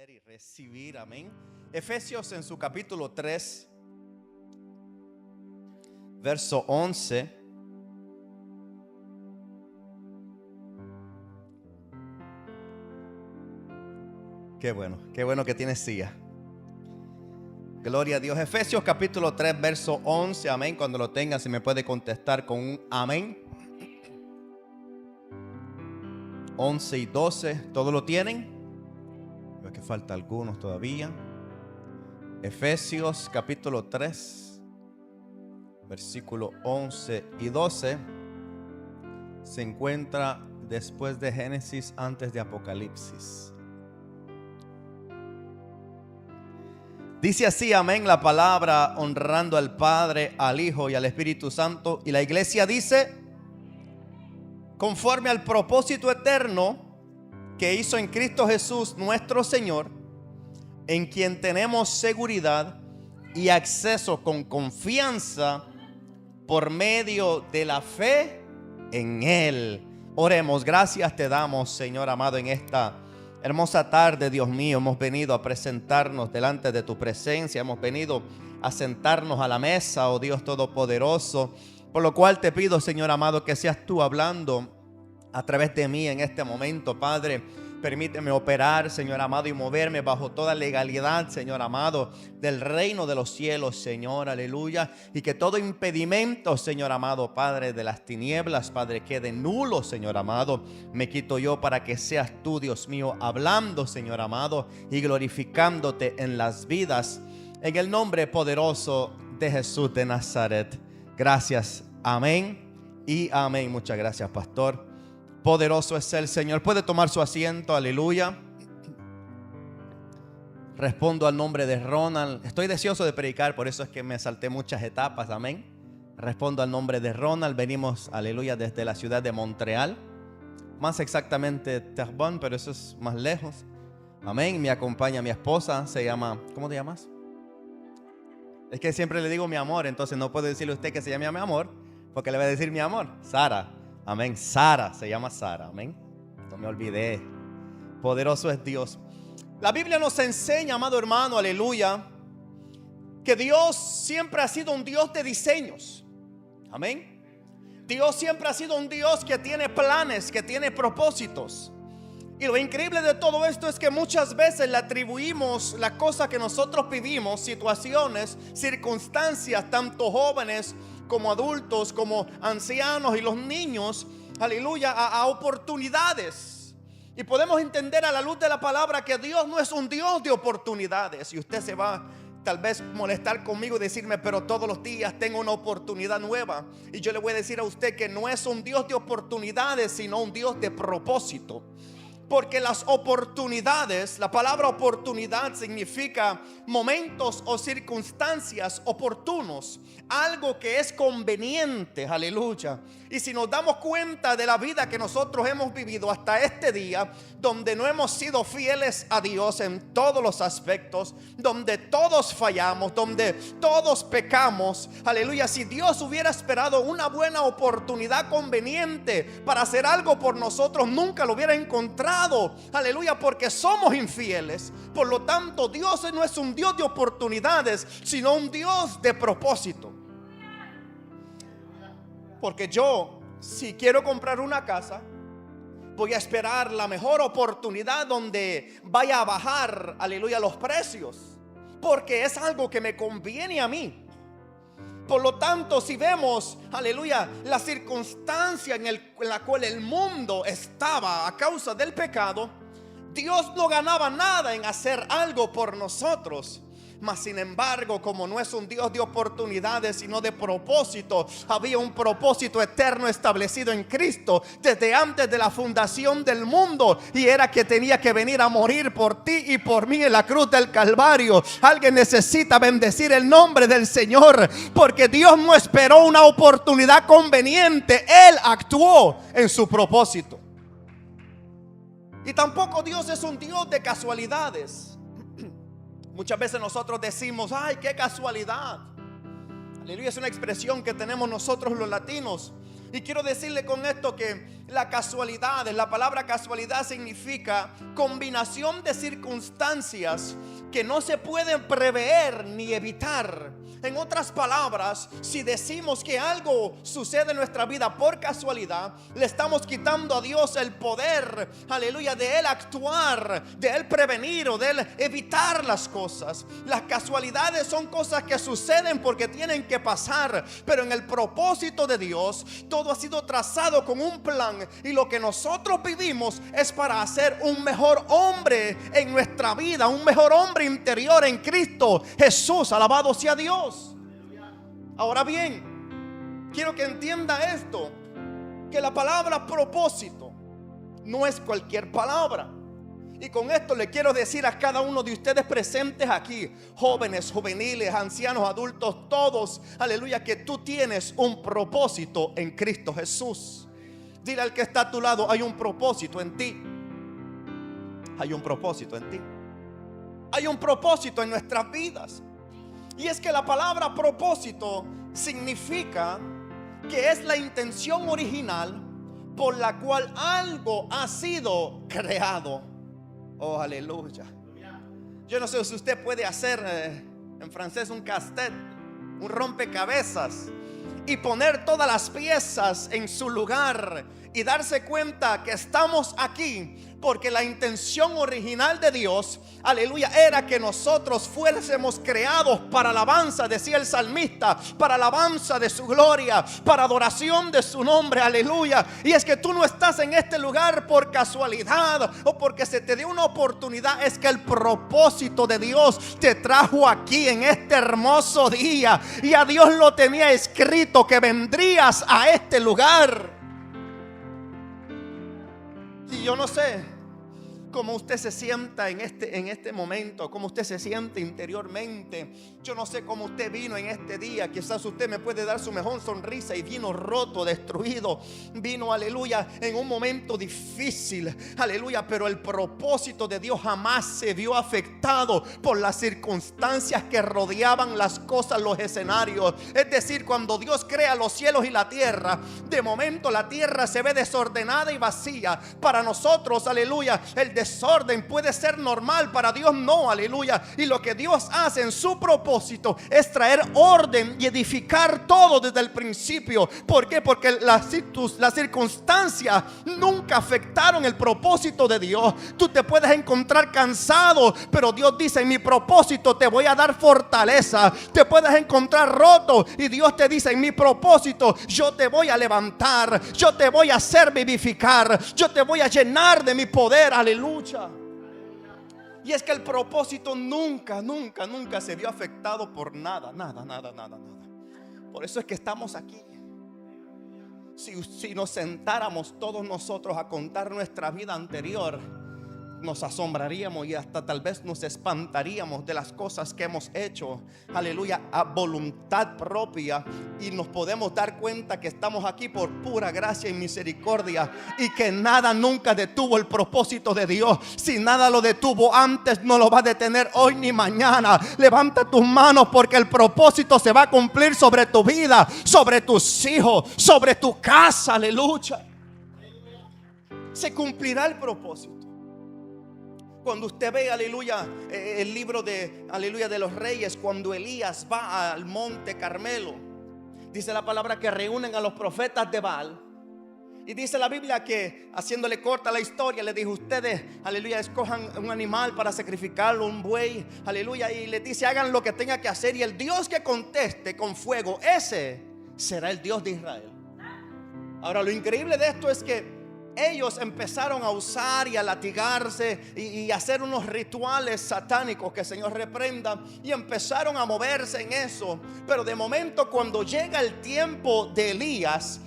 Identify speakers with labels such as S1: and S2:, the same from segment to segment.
S1: leer y recibir, amén. Efesios en su capítulo 3, verso 11. Qué bueno que tienes silla. Gloria a Dios. Efesios capítulo 3, verso 11, amén. Cuando lo tengan, si me puede contestar con un amén. 11 y 12, ¿todos lo tienen? Veo que falta algunos todavía. Efesios capítulo 3, versículo 11 y 12. Se encuentra después de Génesis, antes de Apocalipsis. Dice así, amén, la palabra, honrando al Padre, al Hijo y al Espíritu Santo. Y la iglesia dice: conforme al propósito eterno que hizo en Cristo Jesús nuestro Señor, en quien tenemos seguridad y acceso con confianza por medio de la fe en Él. Oremos. Gracias te damos, Señor amado, en esta hermosa tarde, Dios mío. Hemos venido a presentarnos delante de tu presencia. Hemos venido a sentarnos a la mesa, oh Dios Todopoderoso. Por lo cual te pido, Señor amado, que seas tú hablando a través de mí en este momento, Padre. Permíteme operar, Señor amado, y moverme bajo toda legalidad, Señor amado, del reino de los cielos, Señor, aleluya. Y que todo impedimento, Señor amado, Padre, de las tinieblas, Padre, quede nulo, Señor amado. Me quito yo para que seas tú, Dios mío, hablando, Señor amado, y glorificándote en las vidas. En el nombre poderoso de Jesús de Nazaret. Gracias, amén y amén. Muchas gracias, pastor. Poderoso es el Señor. Puede tomar su asiento, aleluya. Respondo al nombre de Ronald. Estoy deseoso de predicar, por eso es que me salté muchas etapas, amén. Respondo al nombre de Ronald. Venimos, aleluya, desde la ciudad de Montreal, más exactamente Terrebonne, pero eso es más lejos, amén. Me acompaña mi esposa, se llama, ¿cómo te llamas? Es que siempre le digo mi amor, entonces no puedo decirle a usted que se llame mi amor, porque le voy a decir mi amor. Sara. Amén. Sara, se llama Sara. Amén. No me olvidé. Poderoso es Dios. La Biblia nos enseña, amado hermano, aleluya, que Dios siempre ha sido un Dios de diseños. Amén. Dios siempre ha sido un Dios que tiene planes, que tiene propósitos. Y lo increíble de todo esto es que muchas veces le atribuimos la cosa que nosotros vivimos, situaciones, circunstancias, tanto jóvenes como adultos, como ancianos y los niños, aleluya, a oportunidades. Y podemos entender a la luz de la palabra que Dios no es un Dios de oportunidades. Y usted se va tal vez molestar conmigo y decirme: pero todos los días tengo una oportunidad nueva. Y yo le voy a decir a usted que no es un Dios de oportunidades, sino un Dios de propósito. Porque las oportunidades, la palabra oportunidad significa momentos o circunstancias oportunos, algo que es conveniente, aleluya. Y si nos damos cuenta de la vida que nosotros hemos vivido hasta este día, donde no hemos sido fieles a Dios en todos los aspectos, donde todos fallamos, donde todos pecamos, aleluya. Si Dios hubiera esperado una buena oportunidad conveniente para hacer algo por nosotros, nunca lo hubiera encontrado, aleluya, porque somos infieles. Por lo tanto, Dios no es un Dios de oportunidades, sino un Dios de propósito. Porque yo, si quiero comprar una casa, voy a esperar la mejor oportunidad donde vaya a bajar, aleluya, los precios, porque es algo que me conviene a mí. Por lo tanto, si vemos, aleluya, la circunstancia en la cual el mundo estaba a causa del pecado, Dios no ganaba nada en hacer algo por nosotros. Mas sin embargo, como no es un Dios de oportunidades sino de propósito, había un propósito eterno establecido en Cristo desde antes de la fundación del mundo, y era que tenía que venir a morir por ti y por mí en la cruz del Calvario. Alguien necesita bendecir el nombre del Señor, porque Dios no esperó una oportunidad conveniente, Él actuó en su propósito. Y tampoco Dios es un Dios de casualidades. Muchas veces nosotros decimos: ay, qué casualidad. Aleluya, es una expresión que tenemos nosotros los latinos. Y quiero decirle con esto que La casualidad, la palabra casualidad significa combinación de circunstancias que no se pueden prever ni evitar. En otras palabras, si decimos que algo sucede en nuestra vida por casualidad, le estamos quitando a Dios el poder, aleluya, de Él actuar, de Él prevenir o de Él evitar las cosas. Las casualidades son cosas que suceden porque tienen que pasar, pero en el propósito de Dios todo ha sido trazado con un plan, y lo que nosotros vivimos es para hacer un mejor hombre en nuestra vida, un mejor hombre interior en Cristo Jesús. Alabado sea Dios. Ahora bien, quiero que entienda esto, que la palabra propósito no es cualquier palabra. Y con esto le quiero decir a cada uno de ustedes presentes aquí, jóvenes, juveniles, ancianos, adultos, todos, aleluya, que tú tienes un propósito en Cristo Jesús. Dile al que está a tu lado: hay un propósito en ti. Hay un propósito en ti. Hay un propósito en nuestras vidas. Y es que la palabra propósito significa que es la intención original por la cual algo ha sido creado. Oh, aleluya. Yo no sé si usted puede hacer en francés un casse-tête, un rompecabezas, y poner todas las piezas en su lugar y darse cuenta que estamos aquí porque la intención original de Dios, aleluya, era que nosotros fuésemos creados para alabanza, decía el salmista, para alabanza de su gloria, para adoración de su nombre, aleluya. Y es que tú no estás en este lugar por casualidad o porque se te dio una oportunidad. Es que el propósito de Dios te trajo aquí en este hermoso día, y a Dios lo tenía escrito que vendrías a este lugar. Y yo no sé cómo usted se sienta en este momento, cómo usted se siente interiormente. Yo no sé cómo usted vino en este día. Quizás usted me puede dar su mejor sonrisa y vino roto, destruido. Vino, aleluya, en un momento difícil, aleluya. Pero el propósito de Dios jamás se vio afectado por las circunstancias que rodeaban las cosas, los escenarios. Es decir, cuando Dios crea los cielos y la tierra, de momento la tierra se ve desordenada y vacía. Para nosotros, aleluya, el desorden puede ser normal, para Dios no, aleluya. Y lo que Dios hace en su propósito es traer orden y edificar todo desde el principio. ¿Por qué? Porque las circunstancias nunca afectaron el propósito de Dios. Tú te puedes encontrar cansado, pero Dios dice: en mi propósito te voy a dar fortaleza. Te puedes encontrar roto y Dios te dice: en mi propósito yo te voy a levantar, yo te voy a hacer vivificar, yo te voy a llenar de mi poder, aleluya. Y es que el propósito nunca se vio afectado por nada. Por eso es que estamos aquí. Si nos sentáramos todos nosotros a contar nuestra vida anterior, nos asombraríamos y hasta tal vez nos espantaríamos de las cosas que hemos hecho, aleluya, a voluntad propia. Y nos podemos dar cuenta que estamos aquí por pura gracia y misericordia, y que nada nunca detuvo el propósito de Dios. Si nada lo detuvo antes, no lo va a detener hoy ni mañana. Levanta tus manos, porque el propósito se va a cumplir sobre tu vida, sobre tus hijos, sobre tu casa, aleluya. Se cumplirá el propósito. Cuando usted ve, aleluya, el libro de, aleluya, de los reyes, cuando Elías va al monte Carmelo, dice la palabra que reúnen a los profetas de Baal. Y dice la Biblia que, haciéndole corta la historia, le dijo: ustedes, aleluya, escojan un animal para sacrificarlo, un buey, aleluya. Y le dice: hagan lo que tenga que hacer, y el Dios que conteste con fuego, ese será el Dios de Israel. Ahora, lo increíble de esto es que ellos empezaron a usar y a latigarse y hacer unos rituales satánicos, que el Señor reprenda, y empezaron a moverse en eso. Pero de momento, cuando llega el tiempo de Elías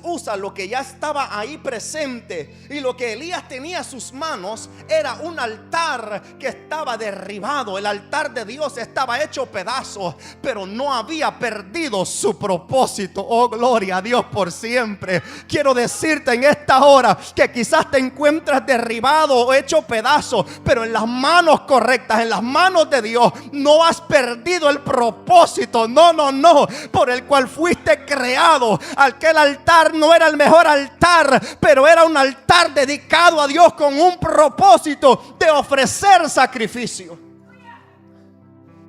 S1: usa lo que ya estaba ahí presente, y lo que Elías tenía en sus manos era un altar que estaba derribado. El altar de Dios estaba hecho pedazos, pero no había perdido su propósito. Oh, gloria a Dios por siempre. Quiero decirte en esta esta hora que quizás te encuentras derribado o hecho pedazos, pero en las manos correctas, en las manos de Dios, no has perdido el propósito, no, por el cual fuiste creado. Aquel altar no era el mejor altar, pero era un altar dedicado a Dios con un propósito de ofrecer sacrificio.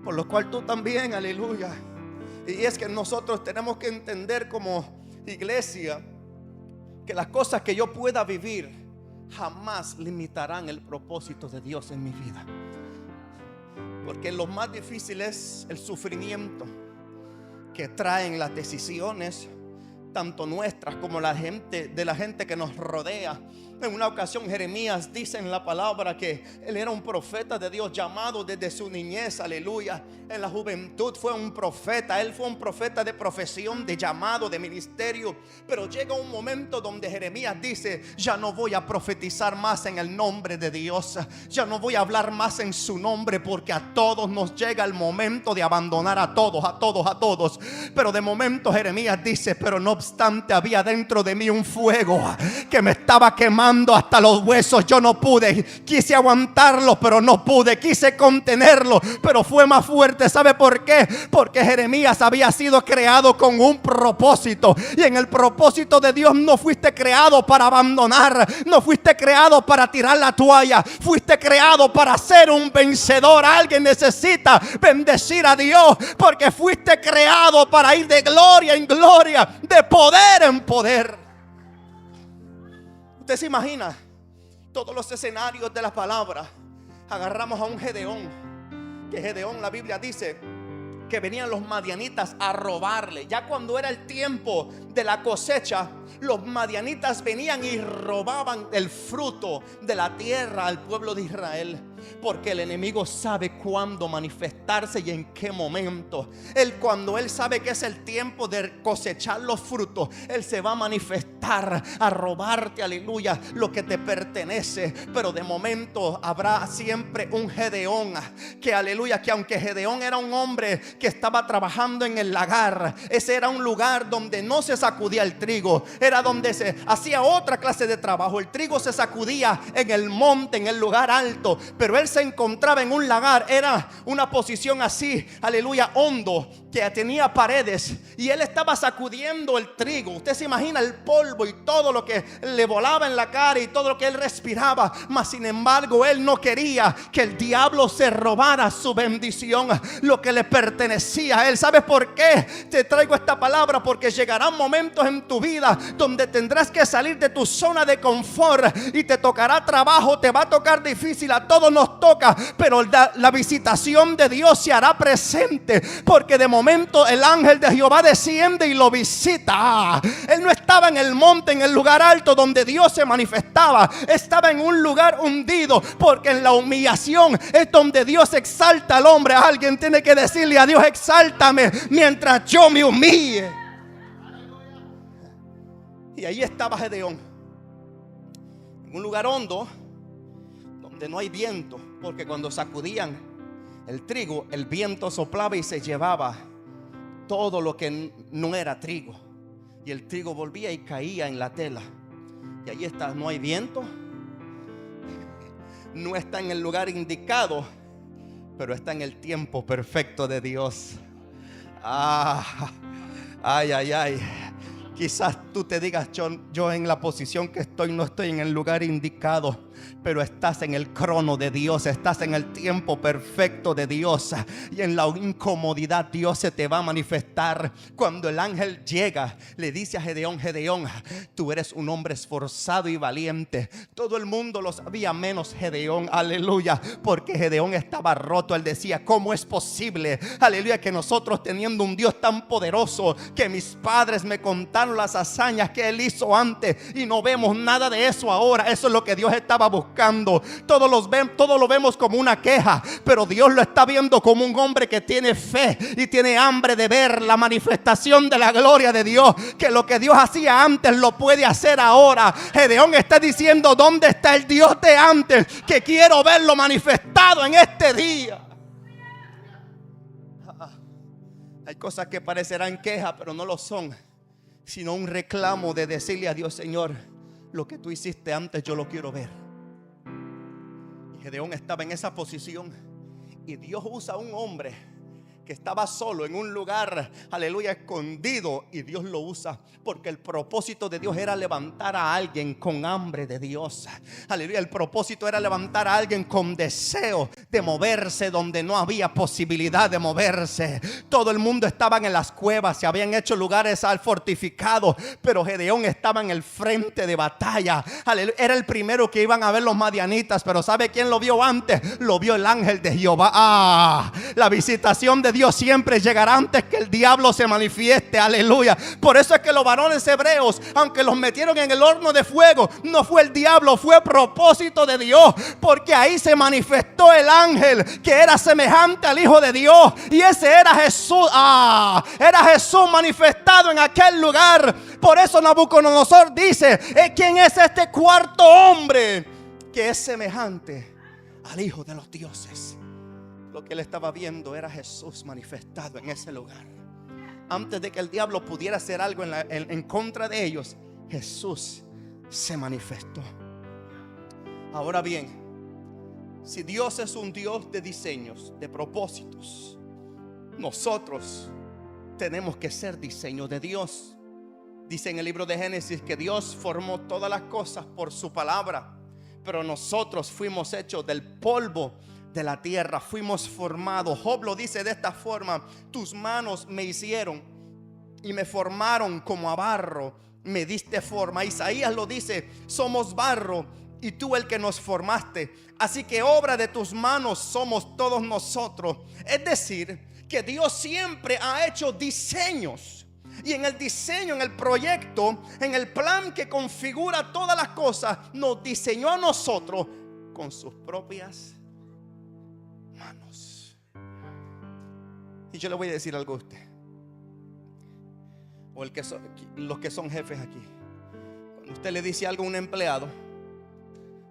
S1: Por lo cual tú también, aleluya. Y es que nosotros tenemos que entender como iglesia que las cosas que yo pueda vivir jamás limitarán el propósito de Dios en mi vida. Porque lo más difícil es el sufrimiento que traen las decisiones, tanto nuestras como la gente que nos rodea. En una ocasión Jeremías dice en la palabra que él era un profeta de Dios, llamado desde su niñez, aleluya. En la juventud fue un profeta, él fue un profeta de profesión, de llamado, de ministerio. Pero llega un momento donde Jeremías dice: ya no voy a profetizar más en el nombre de Dios, ya no voy a hablar más en su nombre, porque a todos nos llega el momento de abandonar a todos. Pero de momento Jeremías dice: pero no obstante había dentro de mí un fuego que me estaba quemando hasta los huesos. Yo no pude, quise aguantarlo, pero no pude, quise contenerlo, pero fue más fuerte. ¿Sabe por qué? Porque Jeremías había sido creado con un propósito, y en el propósito de Dios no fuiste creado para abandonar, no fuiste creado para tirar la toalla, fuiste creado para ser un vencedor. Alguien necesita bendecir a Dios, porque fuiste creado para ir de gloria en gloria, de poder en poder. Usted se imagina todos los escenarios de la palabra. Agarramos a un Gedeón, que Gedeón, la Biblia dice que venían los madianitas a robarle. Ya cuando era el tiempo de la cosecha, los madianitas venían y robaban el fruto de la tierra al pueblo de Israel. Porque el enemigo sabe cuándo manifestarse y en qué momento. Cuando él sabe que es el tiempo de cosechar los frutos, él se va a manifestar a robarte, aleluya, lo que te pertenece. Pero de momento habrá siempre un Gedeón, que aleluya, que aunque Gedeón era un hombre que estaba trabajando en el lagar, ese era un lugar donde no se sacudía el trigo, era donde se hacía otra clase de trabajo. El trigo se sacudía en el monte, en el lugar alto, pero él se encontraba en un lagar. Era una posición así, aleluya, hondo, que tenía paredes, y él estaba sacudiendo el trigo. Usted se imagina el polvo y todo lo que le volaba en la cara y todo lo que él respiraba. Mas sin embargo él no quería que el diablo se robara su bendición, lo que le pertenecía a él. ¿Sabes por qué te traigo esta palabra? Porque llegarán momentos en tu vida donde tendrás que salir de tu zona de confort, y te tocará trabajo, te va a tocar difícil, a todos nos toca, pero la visitación de Dios se hará presente, porque de momento el ángel de Jehová desciende y lo visita. Él no estaba en el monte, en el lugar alto donde Dios se manifestaba, estaba en un lugar hundido, porque en la humillación es donde Dios exalta al hombre. Alguien tiene que decirle a Dios: exáltame mientras yo me humille. Y ahí estaba Gedeón, en un lugar hondo donde no hay viento, porque cuando sacudían el trigo, el viento soplaba y se llevaba todo lo que no era trigo, y el trigo volvía y caía en la tela. Y ahí está, no hay viento, no está en el lugar indicado, pero está en el tiempo perfecto de Dios. Ay. Quizás tú te digas: yo en la posición que estoy no estoy en el lugar indicado, pero estás en el crono de Dios, estás en el tiempo perfecto de Dios, y en la incomodidad Dios se te va a manifestar. Cuando el ángel llega, le dice a Gedeón: Gedeón, tú eres un hombre esforzado y valiente. Todo el mundo lo sabía menos Gedeón, aleluya, porque Gedeón estaba roto. Él decía: ¿cómo es posible, aleluya, que nosotros, teniendo un Dios tan poderoso, que mis padres me contaron las hazañas que él hizo antes, y no vemos nada de eso ahora? Eso es lo que Dios estaba buscando. Todos lo vemos como una queja, pero Dios lo está viendo como un hombre que tiene fe y tiene hambre de ver la manifestación de la gloria de Dios, que lo que Dios hacía antes lo puede hacer ahora. Gedeón está diciendo: ¿dónde está el Dios de antes? Que quiero verlo manifestado en este día. Hay cosas que parecerán quejas, pero no lo son, sino un reclamo de decirle a Dios: Señor, lo que tú hiciste antes yo lo quiero ver. Y Gedeón estaba en esa posición, y Dios usa a un hombre que estaba solo en un lugar, aleluya, escondido, y Dios lo usa porque el propósito de Dios era levantar a alguien con hambre de Dios. Aleluya, el propósito era levantar a alguien con deseo de moverse donde no había posibilidad de moverse. Todo el mundo estaba en las cuevas, se habían hecho lugares al fortificado, pero Gedeón estaba en el frente de batalla. Aleluya, era el primero que iban a ver los madianitas, pero ¿sabe quién lo vio antes? Lo vio el ángel de Jehová. La visitación de Dios siempre llegará antes que el diablo se manifieste. Aleluya. Por eso es que los varones hebreos, aunque los metieron en el horno de fuego, no fue el diablo, fue propósito de Dios, porque ahí se manifestó el ángel que era semejante al Hijo de Dios, y ese era Jesús. Era Jesús manifestado en aquel lugar. Por eso Nabucodonosor dice: ¿quién es este cuarto hombre que es semejante al Hijo de los dioses? Lo que él estaba viendo era Jesús manifestado en ese lugar. Antes de que el diablo pudiera hacer algo en contra de ellos, Jesús se manifestó. Ahora bien, si Dios es un Dios de diseños, de propósitos, nosotros tenemos que ser diseño de Dios. Dice en el libro de Génesis que Dios formó todas las cosas por su palabra, pero nosotros fuimos hechos del polvo de la tierra, fuimos formados. Job lo dice de esta forma: tus manos me hicieron y me formaron como a barro, me diste forma. Isaías lo dice: somos barro y tú el que nos formaste, así que obra de tus manos somos todos nosotros. Es decir, que Dios siempre ha hecho diseños, y en el diseño, en el proyecto, en el plan que configura todas las cosas, nos diseñó a nosotros con sus propias manos. Y yo le voy a decir algo a usted, o los que son jefes aquí: cuando usted le dice algo a un empleado,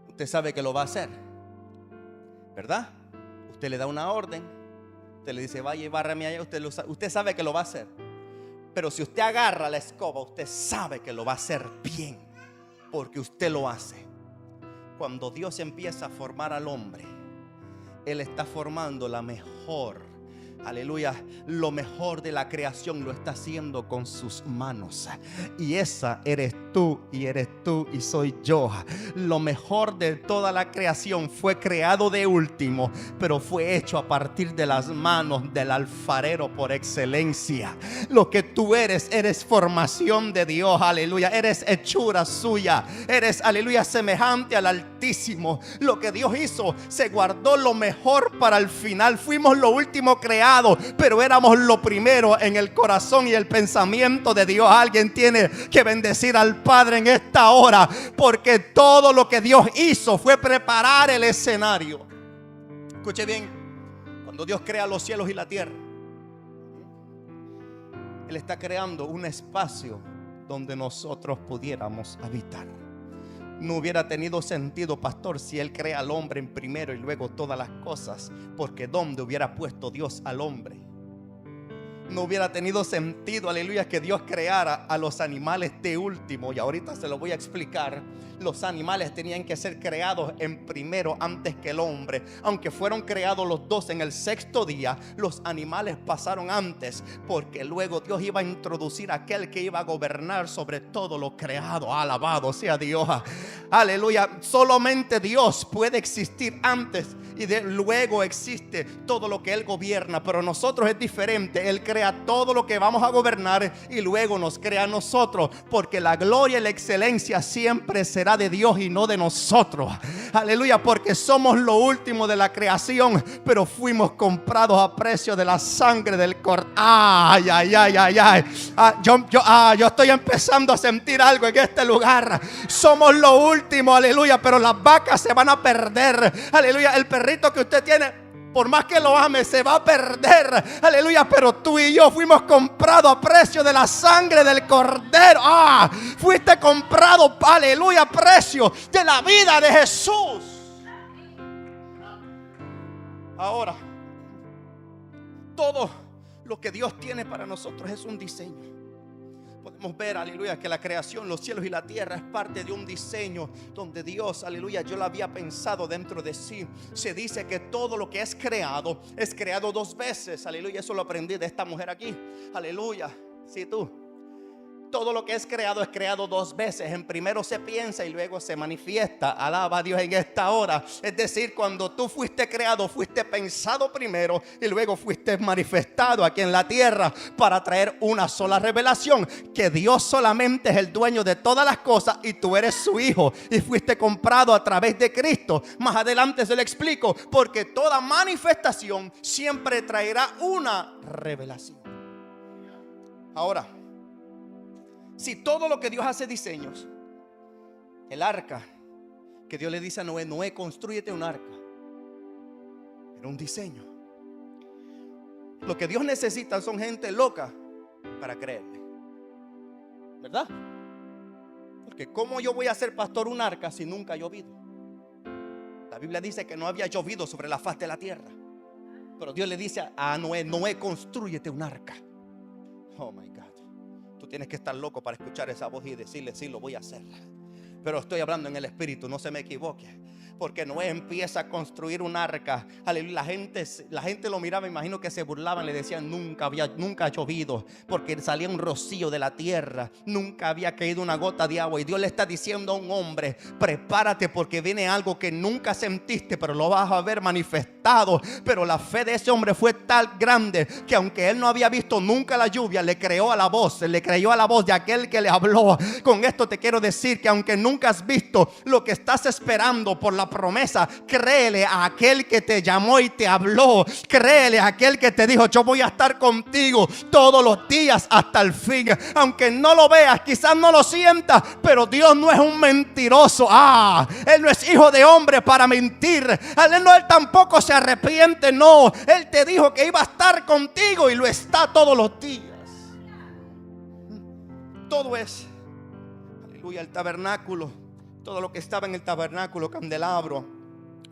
S1: usted sabe que lo va a hacer, ¿verdad? Usted le da una orden, usted le dice: vaya y bárrame allá. Usted sabe que lo va a hacer. Pero si usted agarra la escoba, usted sabe que lo va a hacer bien, porque usted lo hace. Cuando Dios empieza a formar al hombre, Él está formando la mejor, aleluya, lo mejor de la creación lo está haciendo con sus manos. Y esa eres tú, y eres tú, y soy yo. Lo mejor de toda la creación fue creado de último, pero fue hecho a partir de las manos del alfarero por excelencia. Lo que tú eres formación de Dios, aleluya. Eres hechura suya, eres, aleluya, semejante al Altísimo. Lo que Dios hizo, se guardó lo mejor para el final. Fuimos lo último creado, pero éramos lo primero en el corazón y el pensamiento de Dios. Alguien tiene que bendecir al Padre en esta hora, porque todo lo que Dios hizo fue preparar el escenario. Escuche bien: cuando Dios crea los cielos y la tierra, Él está creando un espacio donde nosotros pudiéramos habitar. No hubiera tenido sentido, pastor, si Él crea al hombre en primero y luego todas las cosas, porque ¿dónde hubiera puesto Dios al hombre? No hubiera tenido sentido, aleluya, que Dios creara a los animales de último. Y ahorita se lo voy a explicar. Los animales tenían que ser creados en primero antes que el hombre. Aunque fueron creados los dos en el sexto día, los animales pasaron antes, porque luego Dios iba a introducir a aquel que iba a gobernar sobre todo lo creado. Alabado sea Dios. Aleluya. Solamente Dios puede existir antes y luego existe todo lo que Él gobierna. Pero nosotros es diferente. Él crea todo lo que vamos a gobernar y luego nos crea a nosotros, porque la gloria y la excelencia siempre será de Dios y no de nosotros. Aleluya, porque somos lo último de la creación, pero fuimos comprados a precio de la sangre del Cordero. Ay, ay, ay, ay, ay. Yo estoy empezando a sentir algo en este lugar. Somos lo último, aleluya, pero las vacas se van a perder. Aleluya, el perrito que usted tiene, por más que lo ame, se va a perder. Aleluya, pero tú y yo fuimos comprados a precio de la sangre del Cordero. Fuiste comprado, aleluya, a precio de la vida de Jesús. Ahora, todo lo que Dios tiene para nosotros es un diseño.
S2: podemos ver, aleluya, que la creación, los cielos y la tierra es parte de un diseño donde Dios, aleluya, yo lo había pensado dentro de sí. Se dice que todo lo que es creado 2 veces, aleluya. Eso lo aprendí de esta mujer aquí, aleluya. Sí, tú. Todo lo que es creado 2 veces. En primero se piensa y luego se manifiesta. Alaba a Dios en esta hora. Es decir, cuando tú fuiste creado, fuiste pensado primero y luego fuiste manifestado aquí en la tierra para traer una sola revelación: que Dios solamente es el dueño de todas las cosas y tú eres su hijo y fuiste comprado a través de Cristo. Más adelante se lo explico, porque toda manifestación siempre traerá una revelación. Ahora, si todo lo que Dios hace diseños, el arca que Dios le dice a Noé: Noé, constrúyete un arca, era un diseño. Lo que Dios necesita son gente loca para creerle, ¿verdad? Porque ¿cómo yo voy a ser pastor un arca si nunca ha llovido? La Biblia dice que no había llovido sobre la faz de la tierra, pero Dios le dice a Noé: Noé, constrúyete un arca. Oh my God. Tú tienes que estar loco para escuchar esa voz y decirle: sí, lo voy a hacer. Pero estoy hablando en el espíritu, no se me equivoque. Porque Noé empieza a construir un arca. Aleluya. La gente lo miraba, imagino que se burlaban, le decían: nunca ha llovido, porque salía un rocío de la tierra, nunca había caído una gota de agua. Y Dios le está diciendo a un hombre: prepárate, porque viene algo que nunca sentiste, pero lo vas a ver manifestado. Pero la fe de ese hombre fue tan grande que aunque él no había visto nunca la lluvia, le creyó a la voz de aquel que le habló. Con esto te quiero decir que aunque nunca has visto lo que estás esperando por la promesa, créele a aquel que te llamó y te habló. Créele a aquel que te dijo: yo voy a estar contigo todos los días hasta el fin. Aunque no lo veas, quizás no lo sientas, pero Dios no es un mentiroso. Él no es hijo de hombre para mentir. Él tampoco se arrepiente. No, Él te dijo que iba a estar contigo y lo está todos los días. Todo es, aleluya, el tabernáculo. Todo lo que estaba en el tabernáculo, candelabro,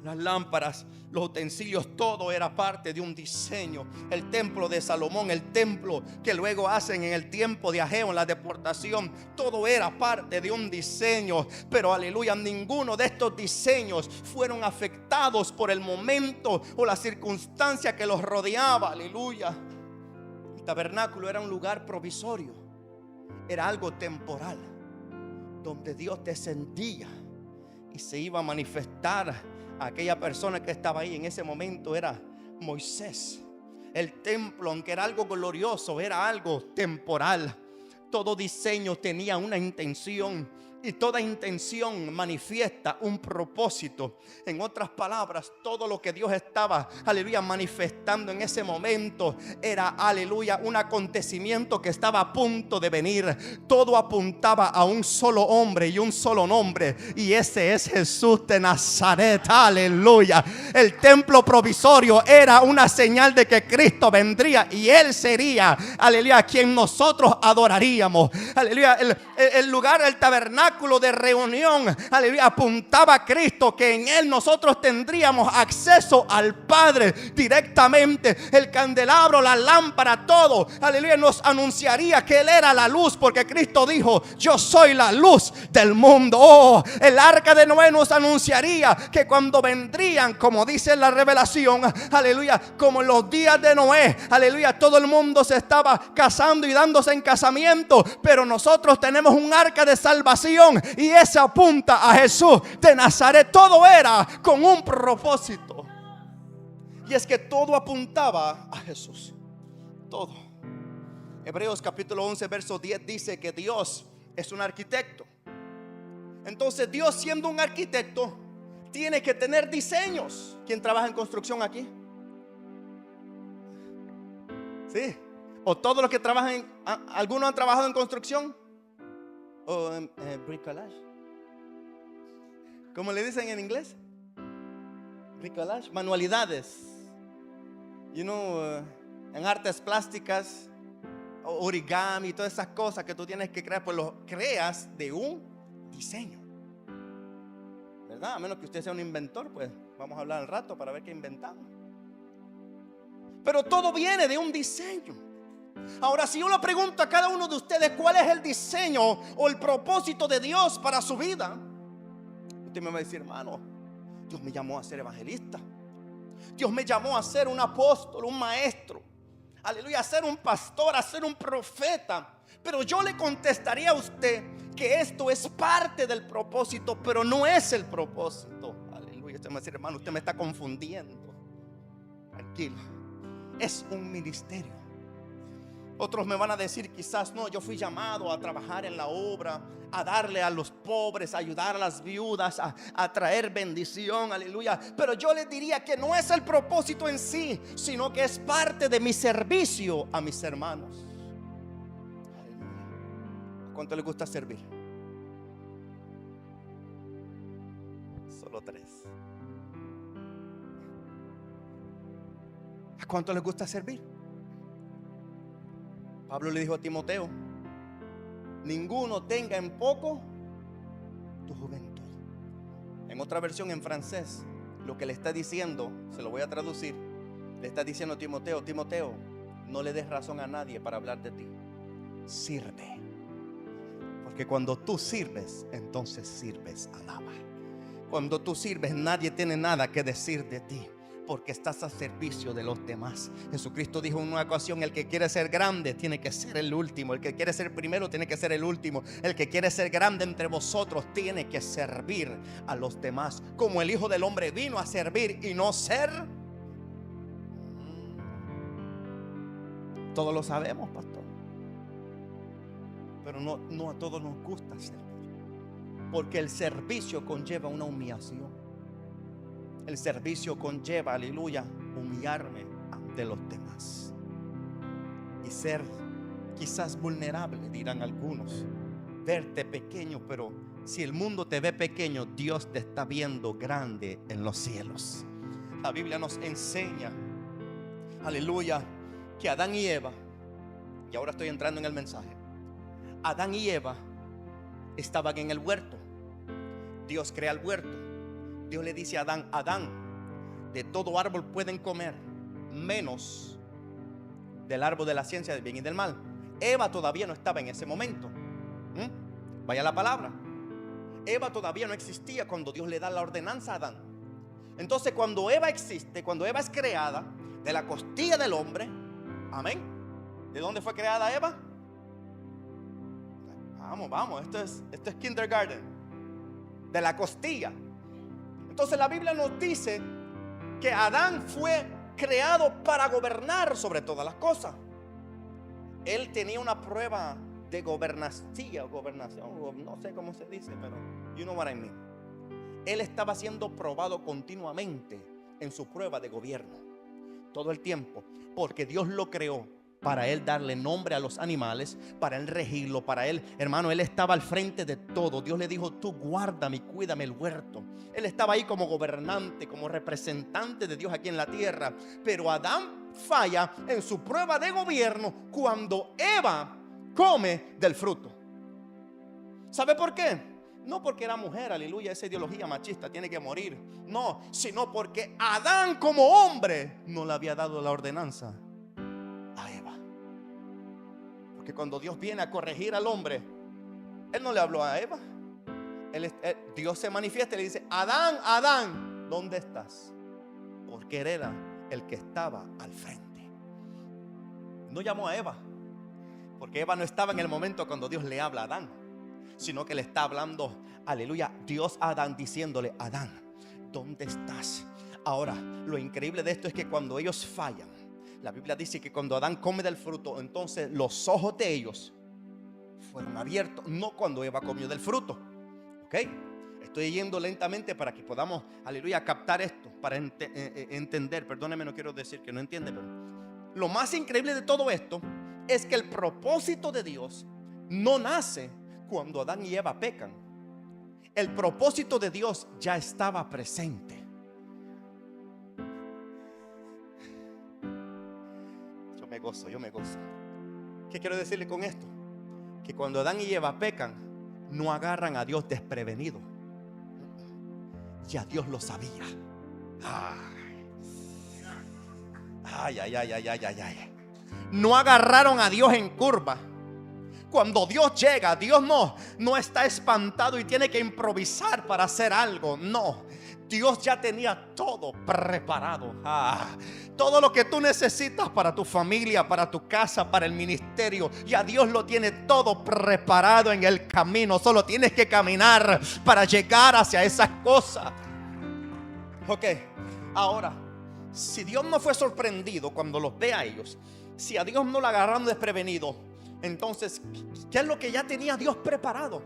S2: las lámparas, los utensilios, todo era parte de un diseño. El templo de Salomón, el templo que luego hacen en el tiempo de Ageo, en la deportación, todo era parte de un diseño. Pero aleluya, ninguno de estos diseños fueron afectados por el momento o la circunstancia que los rodeaba. Aleluya. El tabernáculo era un lugar provisorio, era algo temporal, donde Dios descendía y se iba a manifestar a aquella persona que estaba ahí. En ese momento era Moisés. El templo, aunque era algo glorioso, era algo temporal. Todo diseño tenía una intención, y toda intención manifiesta un propósito. En otras palabras, todo lo que Dios estaba, aleluya, manifestando en ese momento era, aleluya, un acontecimiento que estaba a punto de venir. Todo apuntaba a un solo hombre y un solo nombre, y ese es Jesús de Nazaret. Aleluya. El templo provisorio era una señal de que Cristo vendría y Él sería, aleluya, quien nosotros adoraríamos. Aleluya. El lugar, el tabernáculo de reunión, aleluya, apuntaba a Cristo, que en Él nosotros tendríamos acceso al Padre directamente. El candelabro, la lámpara, todo, aleluya, nos anunciaría que Él era la luz, porque Cristo dijo: yo soy la luz del mundo. El arca de Noé nos anunciaría que cuando vendrían, como dice la revelación, aleluya, como en los días de Noé, aleluya, todo el mundo se estaba casando y dándose en casamiento, pero nosotros tenemos un arca de salvación, y ese apunta a Jesús de Nazaret. Todo era con un propósito, y es que todo apuntaba a Jesús. Todo. Hebreos capítulo 11 verso 10 dice que Dios es un arquitecto. Entonces Dios, siendo un arquitecto, tiene que tener diseños. ¿Quién trabaja en construcción aquí? Sí. O todos los que trabajan ¿algunos han trabajado en construcción? O en bricolage. ¿Cómo le dicen en inglés? Bricolage, manualidades. En artes plásticas, origami, todas esas cosas que tú tienes que crear, pues lo creas de un diseño, ¿verdad? A menos que usted sea un inventor, pues vamos a hablar al rato para ver qué inventamos. Pero todo viene de un diseño. Ahora, si yo le pregunto a cada uno de ustedes cuál es el diseño o el propósito de Dios para su vida, usted me va a decir: hermano, Dios me llamó a ser evangelista, Dios me llamó a ser un apóstol, un maestro, aleluya, a ser un pastor, a ser un profeta. Pero yo le contestaría a usted que esto es parte del propósito, pero no es el propósito. Aleluya. Usted me va a decir: hermano, usted me está confundiendo. Tranquilo, es un ministerio. Otros me van a decir quizás: no, yo fui llamado a trabajar en la obra, a darle a los pobres, a ayudar a las viudas, a traer bendición, aleluya. Pero yo les diría que no es el propósito en sí, sino que es parte de mi servicio a mis hermanos. Aleluya. ¿A cuánto les gusta servir? Solo 3. ¿A cuánto les gusta servir? Pablo le dijo a Timoteo: ninguno tenga en poco tu juventud. En otra versión, en francés, lo que le está diciendo, se lo voy a traducir, le está diciendo a Timoteo: Timoteo, no le des razón a nadie para hablar de ti. Sirve. Porque cuando tú sirves, entonces sirves, alaba. Cuando tú sirves, nadie tiene nada que decir de ti, porque estás a servicio de los demás. Jesucristo dijo en una ocasión: el que quiere ser grande tiene que ser el último. El que quiere ser primero tiene que ser el último. El que quiere ser grande entre vosotros tiene que servir a los demás, como el Hijo del Hombre vino a servir y no ser. Todos lo sabemos, pastor, pero no a todos nos gusta servir, porque el servicio conlleva una humillación. El servicio conlleva, aleluya, humillarme ante los demás y ser quizás vulnerable, dirán algunos, verte pequeño. Pero si el mundo te ve pequeño, Dios te está viendo grande en los cielos. La Biblia nos enseña, aleluya, que Adán y Eva, y ahora estoy entrando en el mensaje, Adán y Eva estaban en el huerto. Dios crea el huerto. Dios le dice a Adán: Adán, de todo árbol pueden comer, menos del árbol de la ciencia del bien y del mal. Eva todavía no estaba en ese momento. Vaya la palabra. Eva todavía no existía cuando Dios le da la ordenanza a Adán. Entonces, cuando Eva existe, cuando Eva es creada de la costilla del hombre, amén. ¿De dónde fue creada Eva? Vamos, esto es kindergarten. De la costilla. Entonces la Biblia nos dice que Adán fue creado para gobernar sobre todas las cosas. Él tenía una prueba de gobernación, no sé cómo se dice, pero you know what I mean. Él estaba siendo probado continuamente en su prueba de gobierno, todo el tiempo, porque Dios lo creó para él darle nombre a los animales, para él regirlo, para él, hermano, él estaba al frente de todo. Dios le dijo: tú guárdame y cuídame el huerto. Él estaba ahí como gobernante, como representante de Dios aquí en la tierra. Pero Adán falla en su prueba de gobierno cuando Eva come del fruto. ¿Sabe por qué? No porque era mujer, aleluya, esa ideología machista tiene que morir. No, sino porque Adán como hombre no le había dado la ordenanza a Eva. Porque cuando Dios viene a corregir al hombre, Él no le habló a Eva. Dios se manifiesta y le dice: Adán, Adán, ¿dónde estás? Porque él era el que estaba al frente. No llamó a Eva, porque Eva no estaba en el momento cuando Dios le habla a Adán, sino que le está hablando, aleluya, Dios a Adán, diciéndole: Adán, ¿dónde estás? Ahora, lo increíble de esto es que cuando ellos fallan, la Biblia dice que cuando Adán come del fruto, entonces los ojos de ellos fueron abiertos. No cuando Eva comió del fruto. ¿Ok? Estoy yendo lentamente para que podamos, aleluya, captar esto, para entender. Perdóneme, no quiero decir que no entiende, pero lo más increíble de todo esto es que el propósito de Dios no nace cuando Adán y Eva pecan. El propósito de Dios ya estaba presente. Yo me gozo. ¿Qué quiero decirle con esto? Que cuando Adán y Eva pecan, no agarran a Dios desprevenido. Ya Dios lo sabía. Ay. no agarraron a Dios en curva. Cuando Dios llega, Dios no está espantado y tiene que improvisar para hacer algo. No, Dios ya tenía todo preparado. Todo lo que tú necesitas para tu familia, para tu casa, para el ministerio, ya Dios lo tiene todo preparado en el camino. Solo tienes que caminar para llegar hacia esas cosas. Ok, ahora, si Dios no fue sorprendido cuando los ve a ellos, si a Dios no lo agarraron desprevenido, entonces, ¿qué es lo que ya tenía Dios preparado?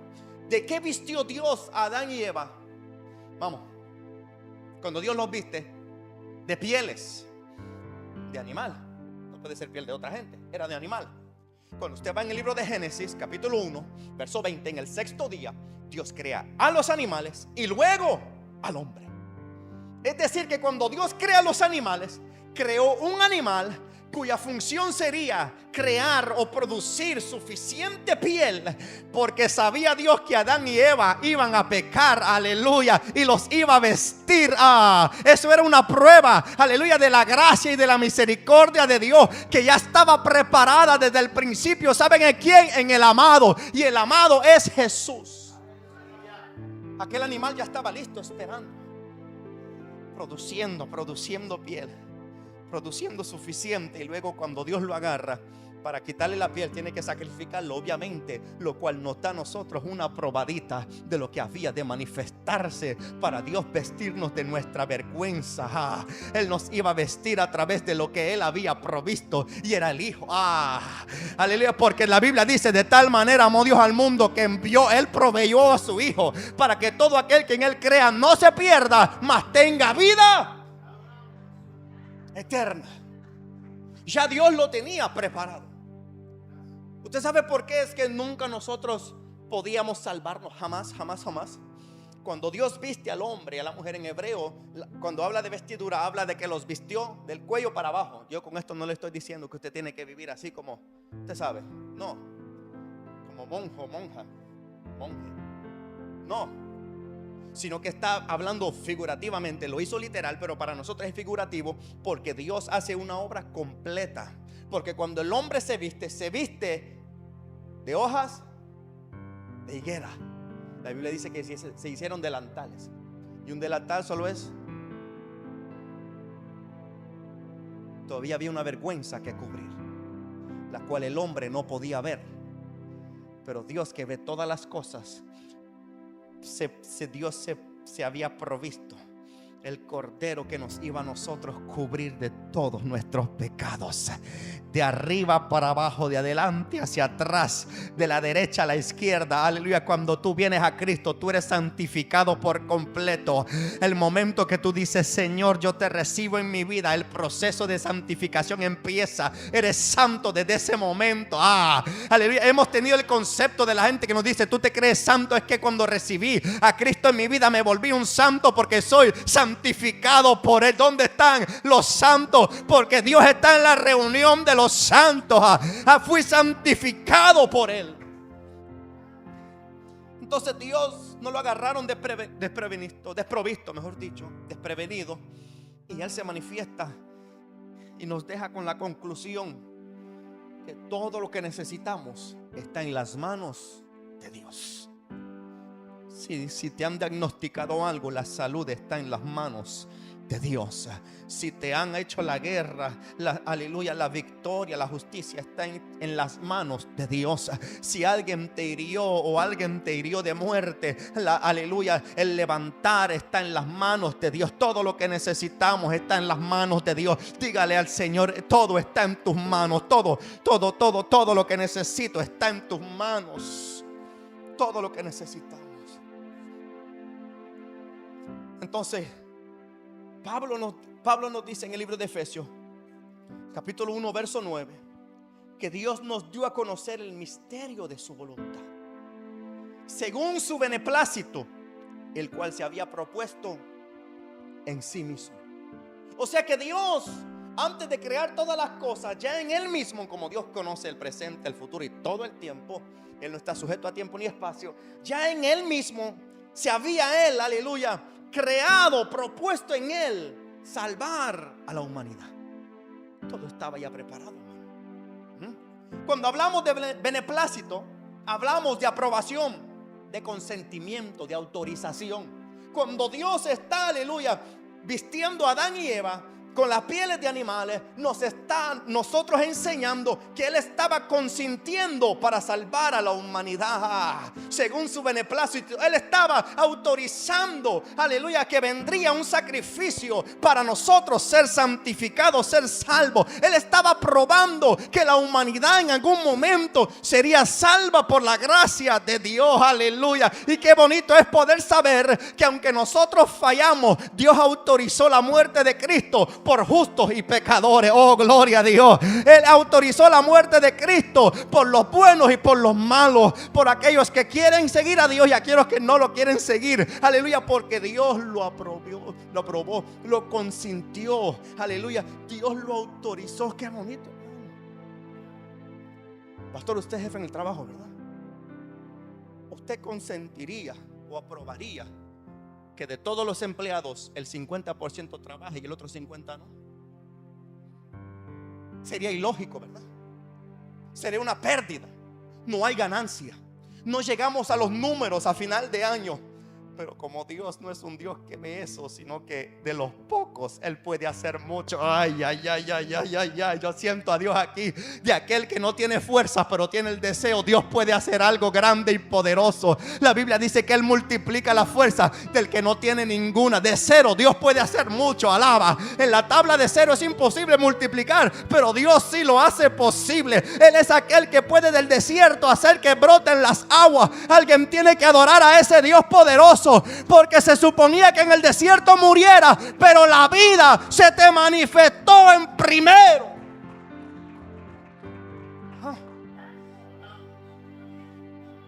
S2: ¿De qué vistió Dios a Adán y Eva? Vamos, cuando Dios los viste, de pieles de animal. No puede ser piel de otra gente, era de animal. Cuando usted va en el libro de Génesis, capítulo 1, verso 20, en el sexto día, Dios crea a los animales y luego al hombre. Es decir, que cuando Dios crea a los animales, creó un animal cuya función sería crear o producir suficiente piel, porque sabía Dios que Adán y Eva iban a pecar, aleluya, y los iba a vestir. Eso era una prueba, aleluya, de la gracia y de la misericordia de Dios, que ya estaba preparada desde el principio. ¿Saben en quién? En el amado, y el amado es Jesús. Aquel animal ya estaba listo, esperando, produciendo piel, produciendo suficiente. Y luego cuando Dios lo agarra para quitarle la piel, tiene que sacrificarlo, obviamente, lo cual nos da a nosotros una probadita de lo que había de manifestarse para Dios vestirnos de nuestra vergüenza. Él nos iba a vestir a través de lo que Él había provisto, y era el Hijo. Aleluya, porque la Biblia dice: de tal manera amó Dios al mundo que envió, Él proveyó a su Hijo, para que todo aquel que en Él crea no se pierda, mas tenga vida eterna. Ya Dios lo tenía preparado. ¿Usted sabe por qué es que nunca nosotros podíamos salvarnos? Jamás. Cuando Dios viste al hombre y a la mujer, en hebreo, cuando habla de vestidura, habla de que los vistió del cuello para abajo. Yo con esto no le estoy diciendo que usted tiene que vivir así como, usted sabe, no, como monje, no, sino que está hablando figurativamente. Lo hizo literal, pero para nosotros es figurativo, porque Dios hace una obra completa. Porque cuando el hombre se viste de hojas de higuera. La Biblia dice que se hicieron delantales, y un delantal solo es, todavía había una vergüenza que cubrir, la cual el hombre no podía ver. Pero Dios, que ve todas las cosas, Dios se había provisto el cordero que nos iba a nosotros cubrir de todos nuestros pecados, de arriba para abajo, de adelante hacia atrás, de la derecha a la izquierda. Aleluya. Cuando tú vienes a Cristo, tú eres santificado por completo. El momento que tú dices: Señor, yo te recibo en mi vida, el proceso de santificación empieza. Eres santo desde ese momento. Aleluya. Hemos tenido el concepto de la gente que nos dice: tú te crees santo. Es que cuando recibí a Cristo en mi vida me volví un santo, porque soy santificado por Él. ¿Dónde están los santos? Porque Dios está en la reunión de los santos. Fui santificado por Él. Entonces Dios no lo agarraron desprevenido, y Él se manifiesta y nos deja con la conclusión que todo lo que necesitamos está en las manos de Dios. Si te han diagnosticado algo, la salud está en las manos de Dios. Si te han hecho la guerra, aleluya, la victoria, la justicia está en las manos de Dios. Si alguien te hirió o alguien te hirió de muerte, aleluya, el levantar está en las manos de Dios. Todo lo que necesitamos está en las manos de Dios. Dígale al Señor: todo está en tus manos. Todo lo que necesito está en tus manos. Todo lo que necesitamos. Entonces Pablo nos dice en el libro de Efesios, capítulo 1, verso 9, que Dios nos dio a conocer el misterio de su voluntad, según su beneplácito, el cual se había propuesto en sí mismo. O sea que Dios, antes de crear todas las cosas, ya en Él mismo, como Dios conoce el presente, el futuro y todo el tiempo, Él no está sujeto a tiempo ni espacio, ya en Él mismo se había Él, aleluya, creado, propuesto en Él salvar a la humanidad. Todo estaba ya preparado, hermano. Cuando hablamos de beneplácito, hablamos de aprobación, de consentimiento, de autorización. Cuando Dios está, aleluya, vistiendo a Adán y Eva con las pieles de animales, nos está nosotros enseñando que Él estaba consintiendo para salvar a la humanidad según su beneplácito. Él estaba autorizando, aleluya, que vendría un sacrificio para nosotros ser santificados, ser salvos. Él estaba probando que la humanidad en algún momento sería salva por la gracia de Dios, aleluya. Y qué bonito es poder saber que aunque nosotros fallamos, Dios autorizó la muerte de Cristo por justos y pecadores. Oh, gloria a Dios. Él autorizó la muerte de Cristo por los buenos y por los malos, por aquellos que quieren seguir a Dios y aquellos que no lo quieren seguir. Aleluya, porque Dios lo aprobó, lo consintió. Aleluya, Dios lo autorizó. Qué bonito. Pastor, usted es jefe en el trabajo, ¿verdad? ¿Usted consentiría o aprobaría que de todos los empleados el 50% trabaje y el otro 50% no? Sería ilógico, ¿verdad? Sería una pérdida. No hay ganancia. No llegamos a los números a final de año. Pero como Dios no es un Dios que ve eso, sino que de los pocos Él puede hacer mucho. Ay, ay, ay, ay, ay, ay, ay. Yo siento a Dios aquí. De aquel que no tiene fuerza pero tiene el deseo, Dios puede hacer algo grande y poderoso. La Biblia dice que Él multiplica la fuerza del que no tiene ninguna. De cero Dios puede hacer mucho. Alaba. En la tabla de cero es imposible multiplicar, pero Dios sí lo hace posible. Él es aquel que puede del desierto hacer que broten las aguas. Alguien tiene que adorar a ese Dios poderoso, porque se suponía que en el desierto muriera, pero la vida se te manifestó en primero.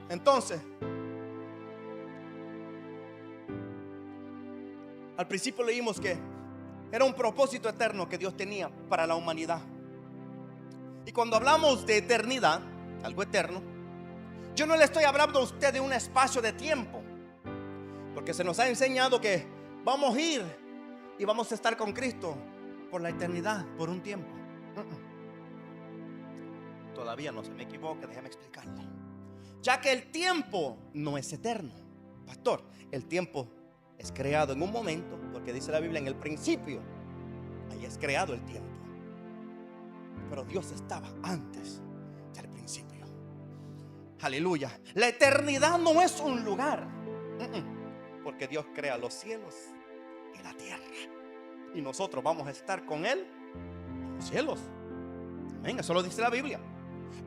S2: Entonces, al principio leímos que era un propósito eterno que Dios tenía para la humanidad. Y cuando hablamos de eternidad, algo eterno, yo no le estoy hablando a usted de un espacio de tiempo, porque se nos ha enseñado que vamos a ir y vamos a estar con Cristo por la eternidad, por un tiempo. Todavía no se me equivoque, déjame explicarlo. Ya que el tiempo no es eterno. Pastor, el tiempo es creado en un momento, porque dice la Biblia en el principio, ahí es creado el tiempo. Pero Dios estaba antes del principio. Aleluya. La eternidad no es un lugar. Porque Dios crea los cielos y la tierra, y nosotros vamos a estar con Él en los cielos. Amén, eso lo dice la Biblia.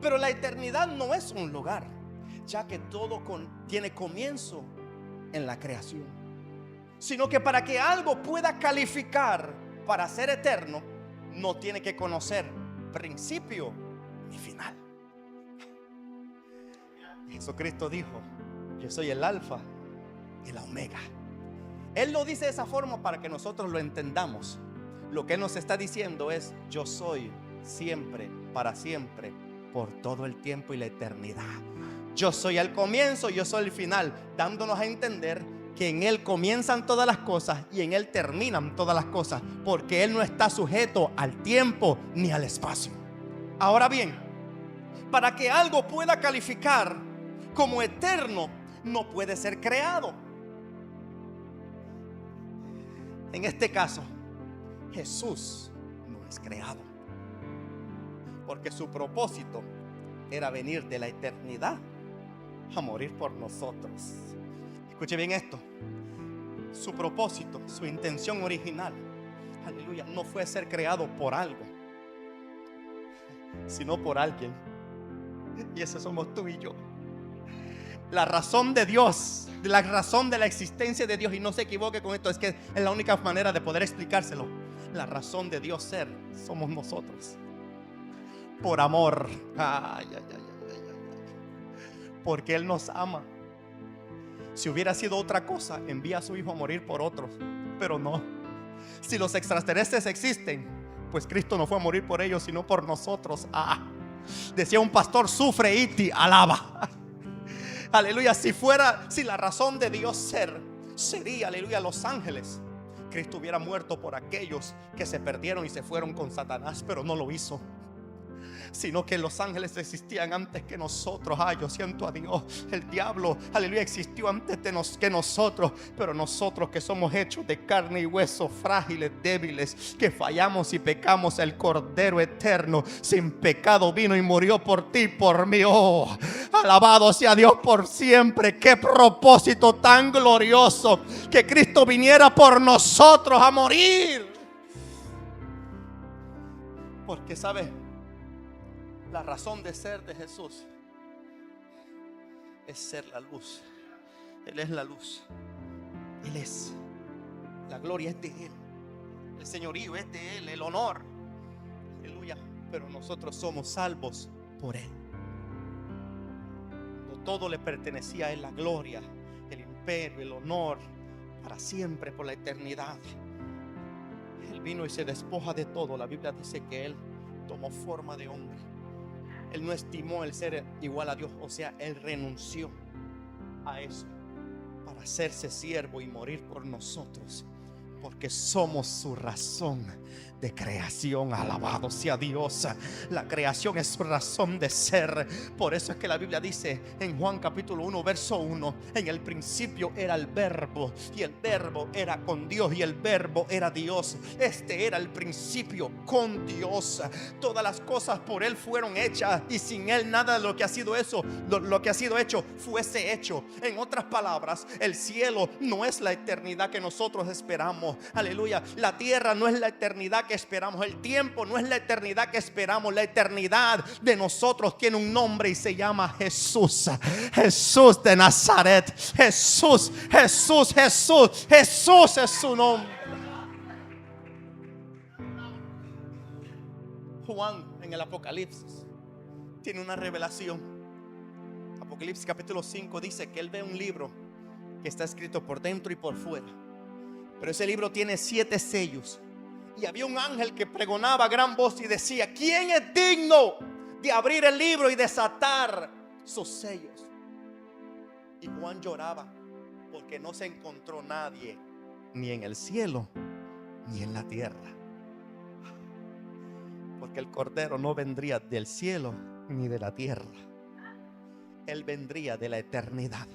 S2: Pero la eternidad no es un lugar, ya que todo tiene comienzo en la creación. Sino que para que algo pueda calificar para ser eterno, no tiene que conocer principio ni final. Jesucristo dijo: yo soy el alfa y la omega. Él lo dice de esa forma para que nosotros lo entendamos. Lo que Él nos está diciendo es: yo soy siempre, para siempre, por todo el tiempo y la eternidad. Yo soy el comienzo, yo soy el final, dándonos a entender que en Él comienzan todas las cosas y en Él terminan todas las cosas, porque Él no está sujeto al tiempo ni al espacio. Ahora bien, para que algo pueda calificar como eterno, no puede ser creado. En este caso, Jesús no es creado, porque su propósito era venir de la eternidad a morir por nosotros. Escuche bien esto. Su propósito, su intención original, aleluya, no fue ser creado por algo, sino por alguien. Y ese somos tú y yo. La razón de Dios, la razón de la existencia de Dios, y no se equivoque con esto, es que es la única manera de poder explicárselo. La razón de Dios ser somos nosotros. Por amor. Ay, ay, ay, ay, ay. Porque Él nos ama. Si hubiera sido otra cosa, envía a su Hijo a morir por otros, pero no. Si los extraterrestres existen, pues Cristo no fue a morir por ellos, sino por nosotros. Decía un pastor: sufre iti, alaba. Aleluya. Si la razón de Dios ser sería, aleluya, los ángeles, Cristo hubiera muerto por aquellos que se perdieron y se fueron con Satanás, pero no lo hizo. sino que los ángeles existían antes que nosotros. Ay, yo siento a Dios. El diablo, aleluya, existió antes que nosotros. Pero nosotros que somos hechos de carne y hueso, frágiles, débiles, que fallamos y pecamos, el Cordero eterno sin pecado vino y murió por ti y por mí. Oh, alabado sea Dios por siempre. Qué propósito tan glorioso, que Cristo viniera por nosotros a morir. Porque sabe, la razón de ser de Jesús es ser la luz. Él es la luz. Él es. La gloria es de Él. El señorío es de Él. El honor. Aleluya. Pero nosotros somos salvos por Él. Todo le pertenecía a Él, la gloria, el imperio, el honor, para siempre, por la eternidad. Él vino y se despoja de todo. La Biblia dice que Él tomó forma de hombre. Él no estimó el ser igual a Dios. O sea, Él renunció a eso para hacerse siervo y morir por nosotros, porque somos su razón de creación. Alabado sea Dios. La creación es su razón de ser. Por eso es que la Biblia dice en Juan capítulo 1 verso 1: en el principio era el verbo, y el verbo era con Dios, y el verbo era Dios. Este era el principio con Dios. Todas las cosas por Él fueron hechas, y sin Él nada de lo que ha sido eso, lo que ha sido hecho, fuese hecho. En otras palabras, el cielo no es la eternidad que nosotros esperamos. Aleluya. La tierra no es la eternidad que esperamos. El tiempo no es la eternidad que esperamos. La eternidad de nosotros tiene un nombre y se llama Jesús. Jesús de Nazaret. Jesús, Jesús, Jesús. Jesús es su nombre. Juan en el Apocalipsis tiene una revelación. Apocalipsis capítulo 5 dice que él ve un libro que está escrito por dentro y por fuera. Pero ese libro tiene 7 sellos. Y había un ángel que pregonaba a gran voz y decía: ¿quién es digno de abrir el libro y desatar sus sellos? Y Juan lloraba porque no se encontró nadie, ni en el cielo ni en la tierra. Porque el Cordero no vendría del cielo ni de la tierra. Él vendría de la eternidad.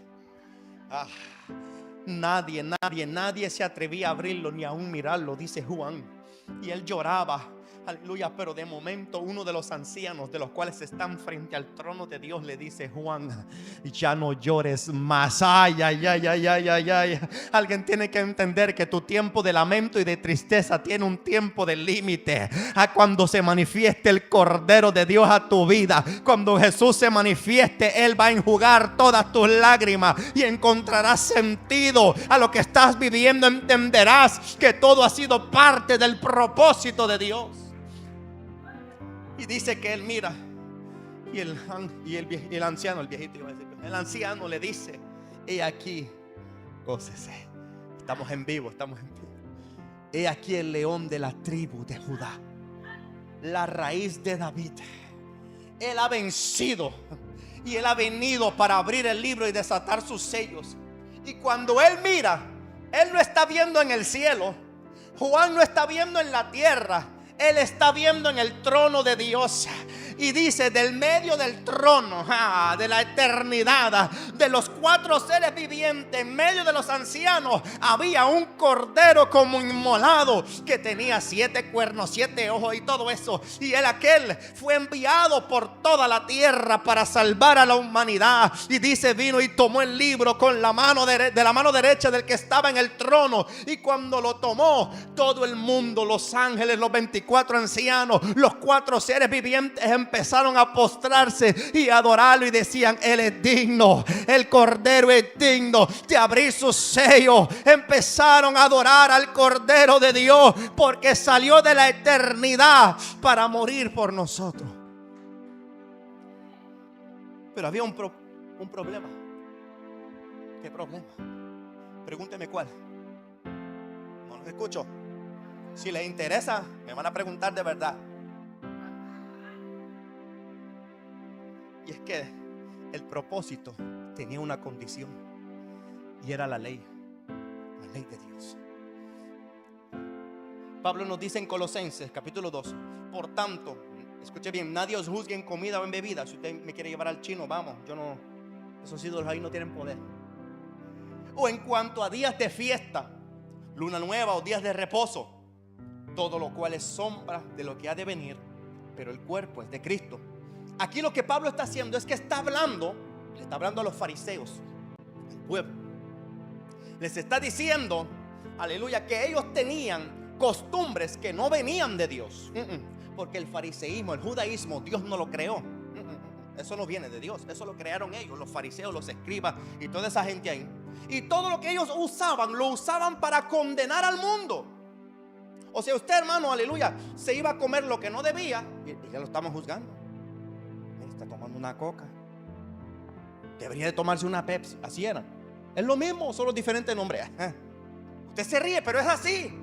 S2: Nadie se atrevía a abrirlo ni aún mirarlo, dice Juan. Y él lloraba, aleluya. Pero de momento uno de los ancianos, de los cuales están frente al trono de Dios, le dice: Juan, ya no llores más. Ay. Alguien tiene que entender que tu tiempo de lamento y de tristeza tiene un tiempo de límite. A cuando se manifieste el Cordero de Dios a tu vida, cuando Jesús se manifieste, Él va a enjugar todas tus lágrimas y encontrarás sentido a lo que estás viviendo. Entenderás que todo ha sido parte del propósito de Dios. Y dice que él mira, y el anciano, el viejito iba a decir, el anciano le dice: he aquí, gócese. Estamos en vivo. He aquí el león de la tribu de Judá, la raíz de David. Él ha vencido y él ha venido para abrir el libro y desatar sus sellos. Y cuando él mira, él no está viendo en el cielo. Juan no está viendo en la tierra. Él está viendo en el trono de Dios. Y dice: del medio del trono, de la eternidad, de los 4 seres vivientes, en medio de los ancianos, había un cordero como inmolado, que tenía 7 cuernos, 7 ojos y todo eso. Y aquel fue enviado por toda la tierra para salvar a la humanidad. Y dice: vino y tomó el libro con la mano de la mano derecha del que estaba en el trono. Y cuando lo tomó, todo el mundo, los ángeles, los 24 ancianos, los 4 seres vivientes, empezaron a postrarse y adorarlo y decían: Él es digno, el Cordero es digno de abrir sus sellos. Empezaron a adorar al Cordero de Dios, porque salió de la eternidad para morir por nosotros. Pero había un problema. ¿Qué problema? Pregúnteme cuál. No los escucho. Si les interesa, me van a preguntar de verdad. Y es que el propósito tenía una condición, y era la ley de Dios. Pablo nos dice en Colosenses capítulo 2: por tanto, Escuche bien, nadie os juzgue en comida o en bebida. Si usted me quiere llevar al chino, vamos. Yo no, esos ídolos ahí no tienen poder. O en cuanto a días de fiesta, luna nueva o días de reposo, todo lo cual es sombra de lo que ha de venir, pero el cuerpo es de Cristo. Aquí lo que Pablo está haciendo es que le está hablando a los fariseos, al pueblo. Les está diciendo, aleluya, que ellos tenían costumbres que no venían de Dios. Porque el fariseísmo, el judaísmo, Dios no lo creó. Eso no viene de Dios, eso lo crearon ellos, los fariseos, los escribas y toda esa gente ahí. Y todo lo que ellos usaban, lo usaban para condenar al mundo. O sea, usted, hermano, aleluya, se iba a comer lo que no debía y ya lo estamos juzgando. Está tomando una coca, debería de tomarse una Pepsi. Así era. Es lo mismo, solo diferente nombre. Usted se ríe, pero es así.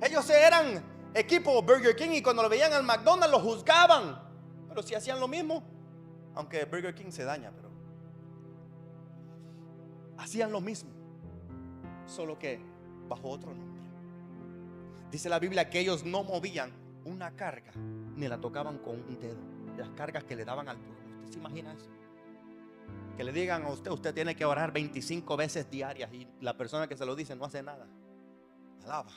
S2: Ellos eran equipo Burger King y cuando lo veían al McDonald's lo juzgaban. Pero si hacían lo mismo, aunque Burger King se daña, pero hacían lo mismo, solo que bajo otro nombre. Dice la Biblia que ellos no movían una carga ni la tocaban con un dedo. Las cargas que le daban al pueblo. ¿Usted se imagina eso? Que le digan a usted, usted tiene que orar 25 veces diarias y la persona que se lo dice no hace nada. Alaba.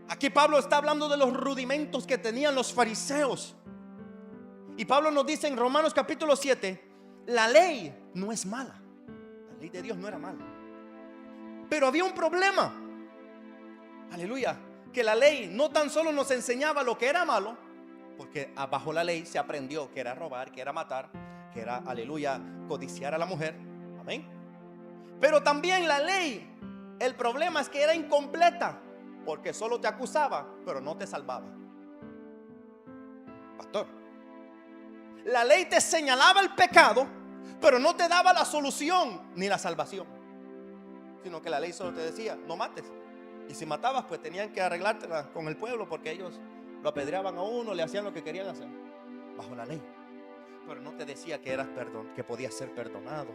S2: Aquí Pablo está hablando de los rudimentos que tenían los fariseos. Y Pablo nos dice en Romanos capítulo 7, la ley no es mala. La ley de Dios no era mala. Pero había un problema. Aleluya. Que la ley no tan solo nos enseñaba lo que era malo, porque bajo la ley se aprendió que era robar, que era matar, que era, aleluya, codiciar a la mujer. Amén. Pero también la ley, el problema es que era incompleta, porque solo te acusaba, pero no te salvaba. Pastor, la ley te señalaba el pecado, pero no te daba la solución ni la salvación, sino que la ley solo te decía, no mates. Y si matabas, pues tenían que arreglártela con el pueblo, porque ellos lo apedreaban a uno, le hacían lo que querían hacer bajo la ley. Pero no te decía que eras que podías ser perdonado,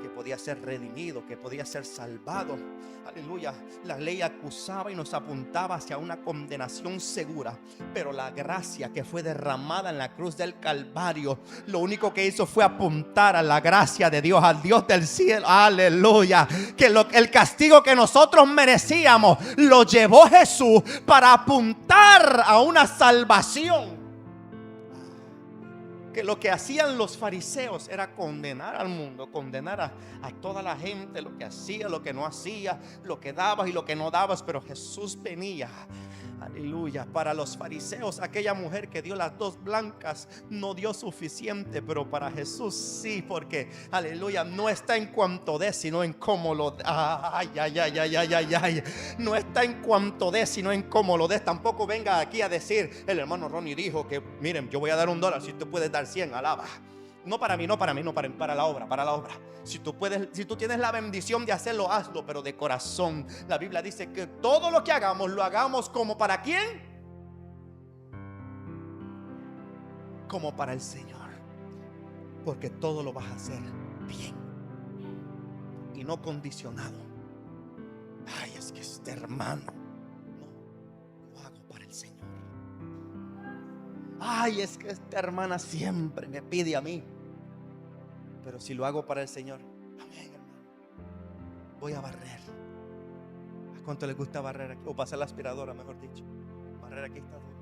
S2: que podías ser redimido, que podías ser salvado. Aleluya. La ley acusaba y nos apuntaba hacia una condenación segura, pero la gracia que fue derramada en la cruz del Calvario, lo único que hizo fue apuntar a la gracia de Dios, al Dios del cielo. Aleluya. Que el castigo que nosotros merecíamos lo llevó Jesús para apuntar a una salvación. Que lo que hacían los fariseos era condenar al mundo, condenar a toda la gente, lo que hacía, lo que no hacía, lo que dabas y lo que no dabas. Pero Jesús venía, aleluya. Para los fariseos, aquella mujer que dio las 2 blancas no dio suficiente, pero para Jesús sí, porque aleluya, no está en cuanto dé, sino en cómo lo des. No está en cuanto des, sino en cómo lo des. Tampoco venga aquí a decir, el hermano Ronnie dijo que miren, yo voy a dar $1 si tú puedes dar 100, alaba. No para mí, para la obra. Si tú tienes la bendición de hacerlo, hazlo, pero de corazón. La Biblia dice que todo lo que hagamos, lo hagamos como para ¿quién? Como para el Señor. Porque todo lo vas a hacer bien y no condicionado. Ay, es que este hermano, no, lo hago para el Señor. Ay, es que esta hermana siempre me pide a mí. Pero si lo hago para el Señor, amén, hermano, voy a barrer. ¿A cuánto les gusta barrer aquí? O pasar la aspiradora, mejor dicho. Barrer aquí está duro.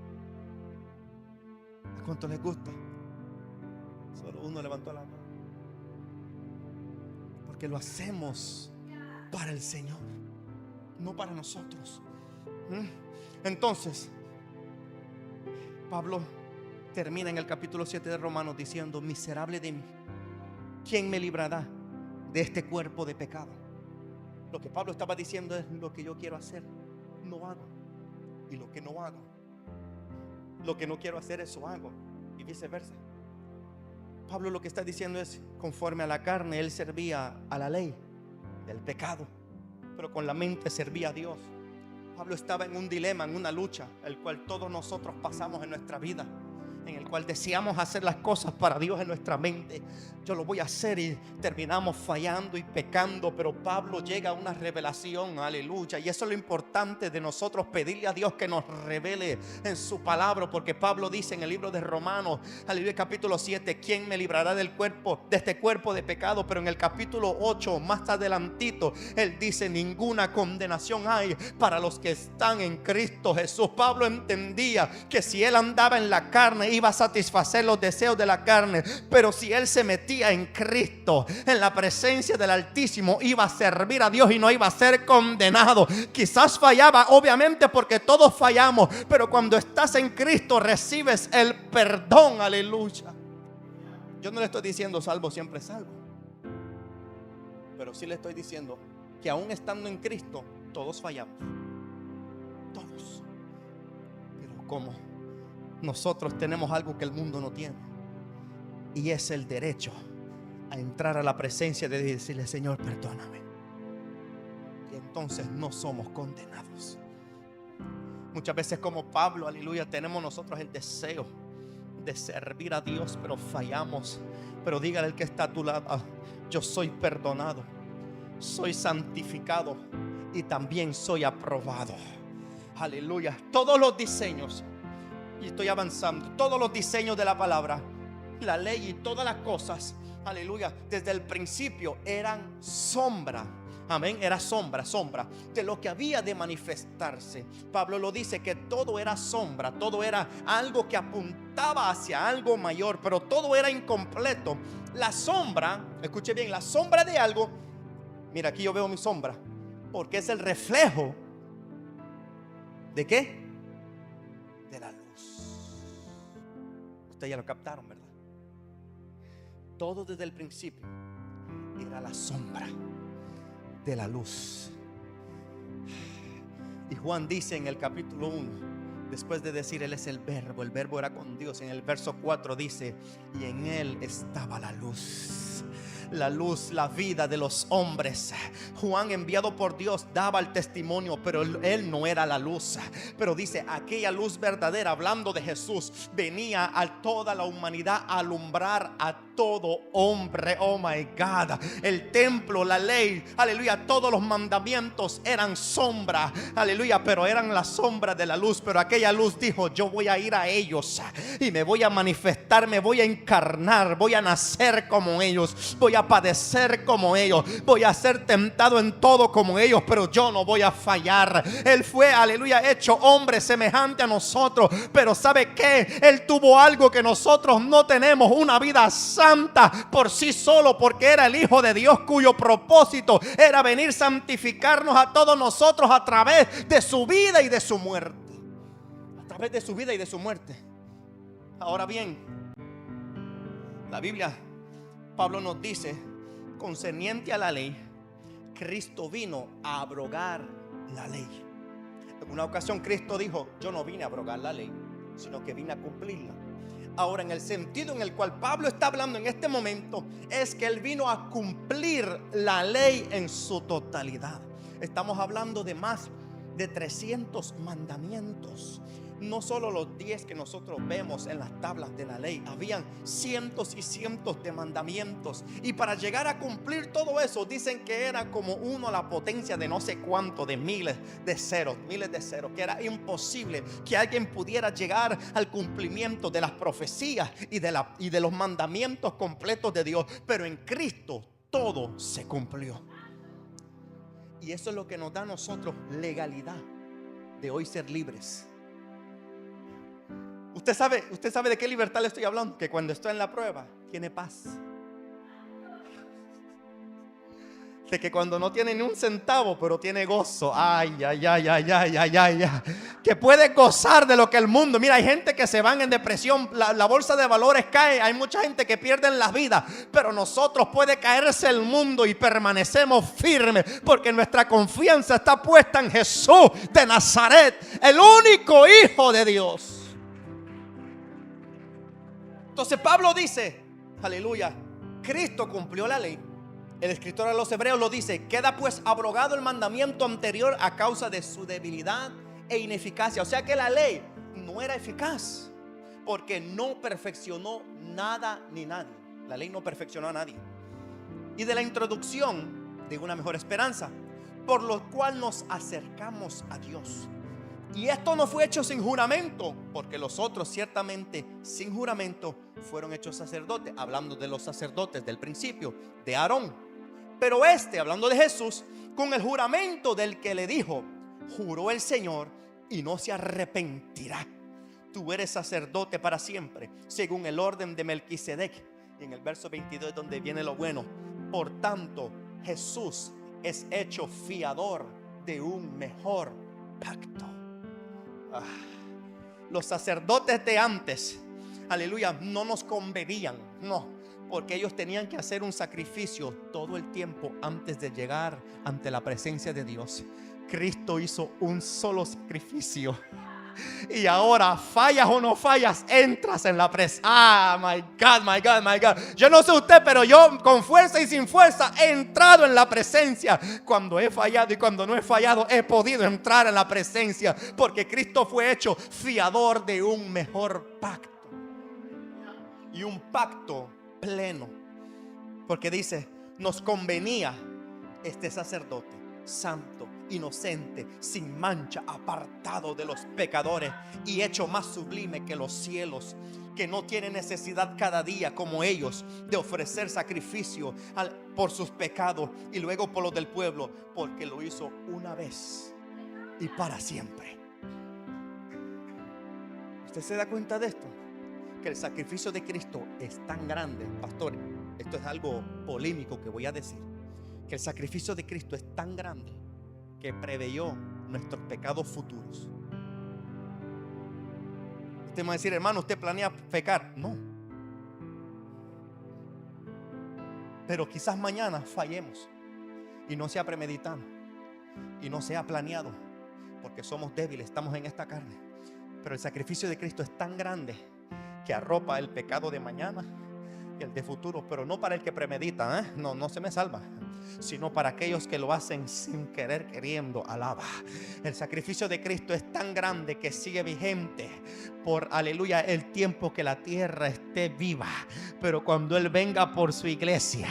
S2: ¿A cuánto les gusta? Solo uno levantó la mano. Porque lo hacemos para el Señor, no para nosotros. Entonces, Pablo termina en el capítulo 7 de Romanos diciendo: miserable de mí, ¿quién me librará de este cuerpo de pecado? Lo que Pablo estaba diciendo es: lo que yo quiero hacer, no hago. Y lo que no hago, lo que no quiero hacer, eso hago. Y viceversa. Pablo lo que está diciendo es: conforme a la carne, él servía a la ley del pecado, pero con la mente servía a Dios. Pablo estaba en un dilema, en una lucha, el cual todos nosotros pasamos en nuestra vida. en el cual deseamos hacer las cosas para Dios en nuestra mente. Yo lo voy a hacer y terminamos fallando y pecando, pero Pablo llega a una revelación, aleluya. Y eso es lo importante de nosotros, pedirle a Dios que nos revele en su palabra, porque Pablo dice en el libro de Romanos, aleluya, capítulo 7, ¿quién me librará de este cuerpo de pecado? Pero en el capítulo 8, más adelantito, él dice, ninguna condenación hay para los que están en Cristo Jesús. Pablo entendía que si él andaba en la carne, iba a satisfacer los deseos de la carne, pero si él se metía en Cristo, en la presencia del Altísimo, iba a servir a Dios y no iba a ser condenado. Quizás fallaba, obviamente, porque todos fallamos, pero cuando estás en Cristo recibes el perdón, aleluya. Yo no le estoy diciendo salvo siempre salvo, pero sí le estoy diciendo que aún estando en Cristo todos fallamos, todos. Pero como nosotros tenemos algo que el mundo no tiene, y es el derecho a entrar a la presencia de Dios y decirle, Señor, perdóname. Y entonces no somos condenados. Muchas veces, como Pablo, aleluya, tenemos nosotros el deseo de servir a Dios, pero fallamos. Pero dígale al que está a tu lado, yo soy perdonado, soy santificado y también soy aprobado. Aleluya. Todos los diseños, y estoy avanzando, todos los diseños de la palabra, la ley y todas las cosas, aleluya, desde el principio eran sombra. Amén, era sombra de lo que había de manifestarse. Pablo lo dice, que todo era sombra, todo era algo que apuntaba hacia algo mayor, pero todo era incompleto. La sombra, escuche bien, la sombra de algo. Mira, aquí yo veo mi sombra, porque es el reflejo ¿de qué? De la luz. Ustedes ya lo captaron, ¿verdad? Todo desde el principio era la sombra de la luz. Y Juan dice en el capítulo 1, después de decir Él es el verbo era con Dios, en el verso 4 dice, y en Él estaba la luz. La luz, la vida de los hombres. Juan, enviado por Dios, daba el testimonio, pero él no era la luz. Pero dice, aquella luz verdadera, hablando de Jesús, venía a toda la humanidad a alumbrar a todo hombre. Oh my God. El templo, la ley, aleluya, todos los mandamientos eran sombra, aleluya, pero eran la sombra de la luz. Pero aquella luz dijo, yo voy a ir a ellos y me voy a manifestar, me voy a encarnar, voy a nacer como ellos, voy a padecer como ellos, voy a ser tentado en todo como ellos, pero yo no voy a fallar. Él fue, aleluya, hecho hombre semejante a nosotros, pero ¿sabe qué? Él tuvo algo que nosotros no tenemos, una vida santa por sí solo, porque era el Hijo de Dios, cuyo propósito era venir a santificarnos a todos nosotros a través de su vida y de su muerte. A través de su vida y de su muerte. Ahora bien, la Biblia, Pablo nos dice, concerniente a la ley, Cristo vino a abrogar la ley. En una ocasión Cristo dijo, yo no vine a abrogar la ley, sino que vine a cumplirla. Ahora, en el sentido en el cual Pablo está hablando en este momento, es que Él vino a cumplir la ley en su totalidad. Estamos hablando de más de 300 mandamientos. No solo los 10 que nosotros vemos en las tablas de la ley, habían cientos y cientos de mandamientos. Y para llegar a cumplir todo eso, dicen que era como 1 a la potencia de no sé cuánto, de miles de ceros, que era imposible que alguien pudiera llegar al cumplimiento de las profecías y de los mandamientos completos de Dios. Pero en Cristo todo se cumplió. Y eso es lo que nos da a nosotros legalidad de hoy ser libres. Usted sabe de qué libertad le estoy hablando. Que cuando está en la prueba tiene paz. De que cuando no tiene ni un centavo, pero tiene gozo. Ay. Que puede gozar de lo que el mundo. Mira, hay gente que se van en depresión. La bolsa de valores cae. Hay mucha gente que pierde la vida. Pero nosotros puede caerse el mundo y permanecemos firmes, porque nuestra confianza está puesta en Jesús de Nazaret, el único Hijo de Dios. Entonces Pablo dice, aleluya, Cristo cumplió la ley. El escritor a los Hebreos lo dice, queda pues abrogado el mandamiento anterior a causa de su debilidad e ineficacia. O sea que la ley no era eficaz, porque no perfeccionó nada ni nadie. La ley no perfeccionó a nadie. Y de la introducción de una mejor esperanza, por lo cual nos acercamos a Dios. Y esto no fue hecho sin juramento, porque los otros ciertamente sin juramento fueron hechos sacerdotes, hablando de los sacerdotes del principio, de Aarón. Pero hablando de Jesús, con el juramento del que le dijo: juró el Señor y no se arrepentirá. Tú eres sacerdote para siempre, según el orden de Melquisedec. Y en el verso 22 es donde viene lo bueno. Por tanto, Jesús es hecho fiador de un mejor pacto. Los sacerdotes de antes, aleluya, no nos convenían, no, porque ellos tenían que hacer un sacrificio todo el tiempo antes de llegar ante la presencia de Dios. Cristo hizo un solo sacrificio. Y ahora, fallas o no fallas, entras en la presencia. My God, my God, my God. Yo no sé usted, pero yo con fuerza y sin fuerza he entrado en la presencia. Cuando he fallado y cuando no he fallado, he podido entrar en la presencia, porque Cristo fue hecho fiador de un mejor pacto. Y un pacto pleno. Porque dice, nos convenía este sacerdote santo, inocente, sin mancha, apartado de los pecadores y hecho más sublime que los cielos, que no tiene necesidad cada día como ellos de ofrecer sacrificio por sus pecados y luego por los del pueblo, porque lo hizo una vez y para siempre. ¿Usted se da cuenta de esto? Que el sacrificio de Cristo es tan grande, pastor. Esto es algo polémico que voy a decir. Que el sacrificio de Cristo es tan grande que preveyó nuestros pecados futuros. Usted me va a decir, hermano, ¿usted planea pecar? No. Pero quizás mañana fallemos y no sea premeditado y no sea planeado, porque somos débiles, estamos en esta carne. Pero el sacrificio de Cristo es tan grande que arropa el pecado de mañana y el de futuro, pero no para el que premedita, no se me salva, sino para aquellos que lo hacen sin querer, queriendo. Alaba. El sacrificio de Cristo es tan grande que sigue vigente por, aleluya, el tiempo que la tierra esté viva. Pero cuando Él venga por su iglesia,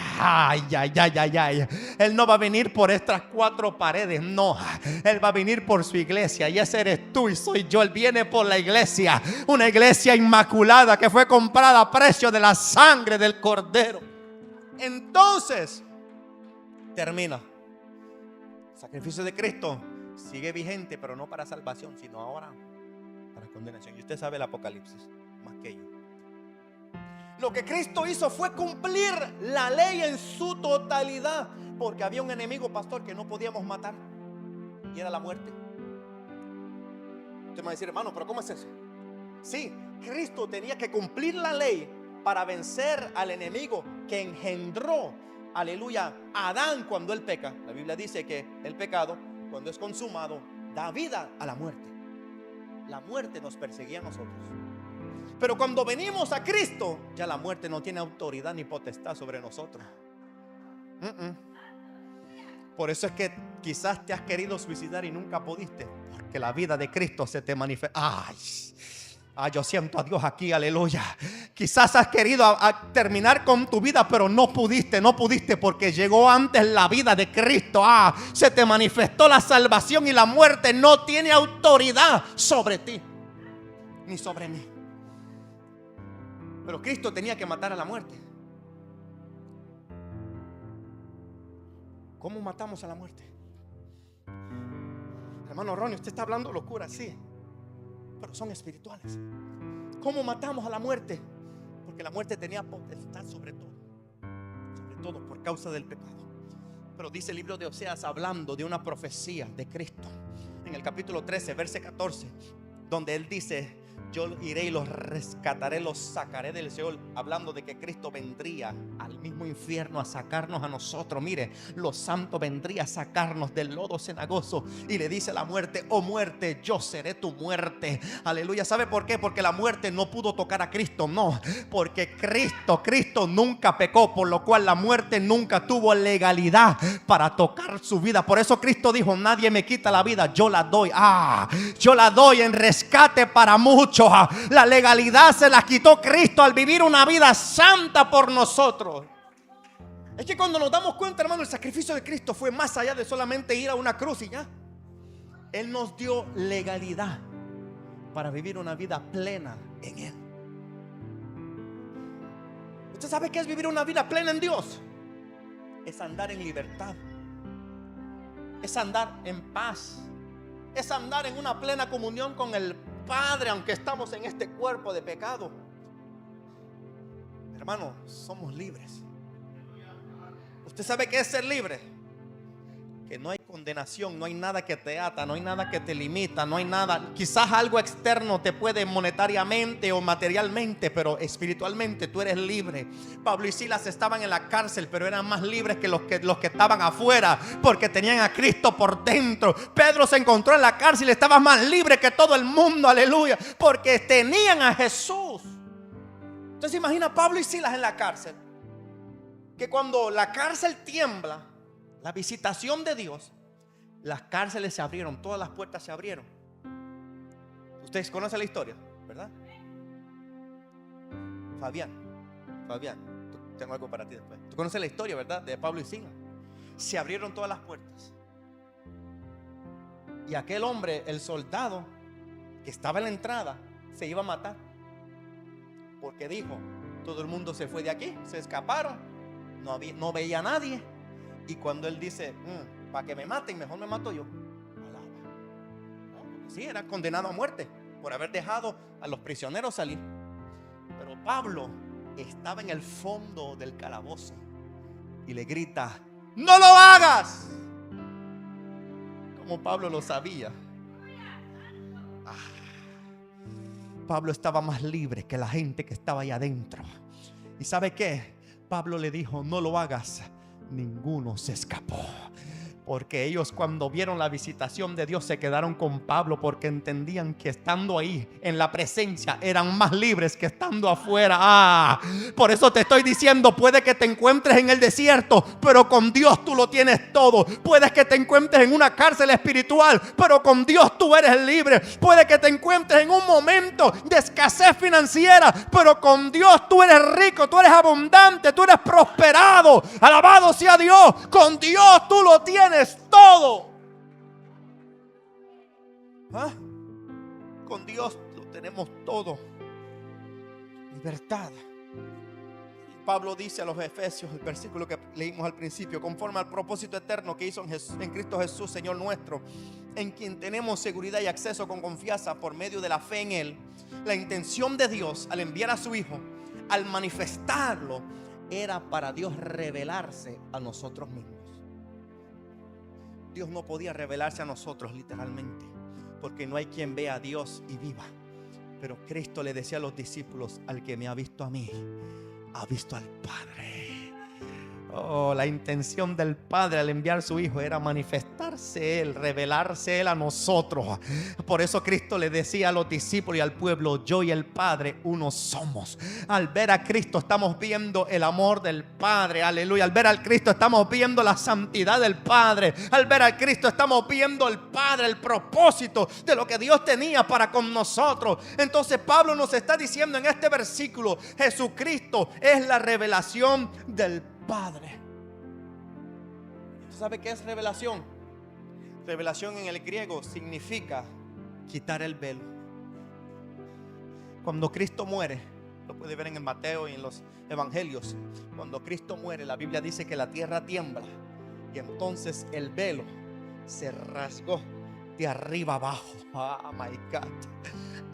S2: Él no va a venir por estas cuatro paredes, no. Él va a venir por su iglesia, y ese eres tú y soy yo. Él viene por la iglesia, una iglesia inmaculada que fue comprada a precio de la sangre del Cordero. Entonces termina. El sacrificio de Cristo sigue vigente, pero no para salvación, sino ahora para condenación. Y usted sabe el Apocalipsis más que yo. Lo que Cristo hizo fue cumplir la ley en su totalidad, porque había un enemigo, pastor, que no podíamos matar, y era la muerte. Usted me va a decir, hermano, pero ¿cómo es eso? Sí, Cristo tenía que cumplir la ley para vencer al enemigo que engendró, aleluya, Adán cuando él peca. La Biblia dice que el pecado, cuando es consumado, da vida a la muerte. La muerte nos perseguía a nosotros. Pero cuando venimos a Cristo, ya la muerte no tiene autoridad ni potestad sobre nosotros. Por eso es que quizás te has querido suicidar y nunca pudiste, porque la vida de Cristo se te manifiesta. Yo siento a Dios aquí, aleluya. Quizás has querido terminar con tu vida, pero no pudiste porque llegó antes la vida de Cristo. Se te manifestó la salvación y la muerte no tiene autoridad sobre ti ni sobre mí. Pero Cristo tenía que matar a la muerte. ¿Cómo matamos a la muerte? Hermano Ronnie, usted está hablando locura, sí, pero son espirituales. ¿Cómo matamos a la muerte? Porque la muerte tenía potestad sobre todo por causa del pecado. Pero dice el libro de Oseas, hablando de una profecía de Cristo, en el capítulo 13, verso 14, donde él dice: yo iré y los rescataré, los sacaré del Seol, hablando de que Cristo vendría al mismo infierno a sacarnos a nosotros. Mire, los santos vendría a sacarnos del lodo cenagoso, y le dice a la muerte: oh muerte, yo seré tu muerte. Aleluya. ¿Sabe por qué? Porque la muerte no pudo tocar a Cristo, no, porque Cristo nunca pecó, por lo cual la muerte nunca tuvo legalidad para tocar su vida. Por eso Cristo dijo: nadie me quita la vida, yo la doy. Yo la doy en rescate para muchos. mucho. La legalidad se la quitó Cristo al vivir una vida santa por nosotros. Es que cuando nos damos cuenta, hermano, el sacrificio de Cristo fue más allá de solamente ir a una cruz y ya. Él nos dio legalidad para vivir una vida plena en Él. ¿Usted sabe qué es vivir una vida plena en Dios? Es andar en libertad, es andar en paz, es andar en una plena comunión con el Padre, aunque estamos en este cuerpo de pecado. Hermano, somos libres. ¿Usted sabe qué es ser libre? Que no hay condenación, no hay nada que te ata, no hay nada que te limita, no hay nada. Quizás algo externo te puede monetariamente o materialmente, pero espiritualmente tú eres libre. Pablo y Silas estaban en la cárcel, pero eran más libres que los que estaban afuera, porque tenían a Cristo por dentro. Pedro se encontró en la cárcel y estaba más libre que todo el mundo, aleluya, porque tenían a Jesús. Entonces imagina Pablo y Silas en la cárcel, que cuando la cárcel tiembla, la visitación de Dios, las cárceles se abrieron, todas las puertas se abrieron. Ustedes conocen la historia, ¿verdad? Fabián, tengo algo para ti después. Tú conoces la historia, ¿verdad? De Pablo y Silas. Se abrieron todas las puertas. Y aquel hombre, el soldado que estaba en la entrada, se iba a matar. Porque dijo, todo el mundo se fue de aquí, se escaparon, no veía a nadie. Y cuando él dice, para que me maten, mejor me mato yo. No, sí, era condenado a muerte por haber dejado a los prisioneros salir. Pero Pablo estaba en el fondo del calabozo y le grita, ¡no lo hagas! Como Pablo lo sabía. Pablo estaba más libre que la gente que estaba ahí adentro. ¿Y sabe qué? Pablo le dijo, no lo hagas. Ninguno se escapó, porque ellos cuando vieron la visitación de Dios se quedaron con Pablo, porque entendían que estando ahí en la presencia eran más libres que estando afuera. Por eso te estoy diciendo, puede que te encuentres en el desierto, pero con Dios tú lo tienes todo. Puedes que te encuentres en una cárcel espiritual, pero con Dios tú eres libre. Puede que te encuentres en un momento de escasez financiera, pero con Dios tú eres rico, tú eres abundante, tú eres prosperado. Alabado sea Dios. Con Dios tú lo tienes todo. Con Dios lo tenemos todo. Libertad. Pablo dice a los Efesios, el versículo que leímos al principio, conforme al propósito eterno que hizo en Cristo Jesús, Señor nuestro, en quien tenemos seguridad y acceso con confianza por medio de la fe en Él. La intención de Dios al enviar a su Hijo, al manifestarlo, era para Dios revelarse a nosotros mismos. Dios no podía revelarse a nosotros literalmente, porque no hay quien vea a Dios y viva. Pero Cristo le decía a los discípulos, al que me ha visto a mí, ha visto al Padre. La intención del Padre al enviar a su Hijo era manifestarse Él, revelarse Él a nosotros. Por eso Cristo le decía a los discípulos y al pueblo, yo y el Padre uno somos. Al ver a Cristo estamos viendo el amor del Padre, aleluya. Al ver al Cristo estamos viendo la santidad del Padre. Al ver al Cristo estamos viendo al Padre, el propósito de lo que Dios tenía para con nosotros. Entonces Pablo nos está diciendo en este versículo, Jesucristo es la revelación del Padre. ¿Sabe qué es revelación? Revelación en el griego significa quitar el velo. Cuando Cristo muere, lo puede ver en el Mateo y en los evangelios. Cuando Cristo muere, la Biblia dice que la tierra tiembla y entonces el velo se rasgó de arriba abajo. Oh my God.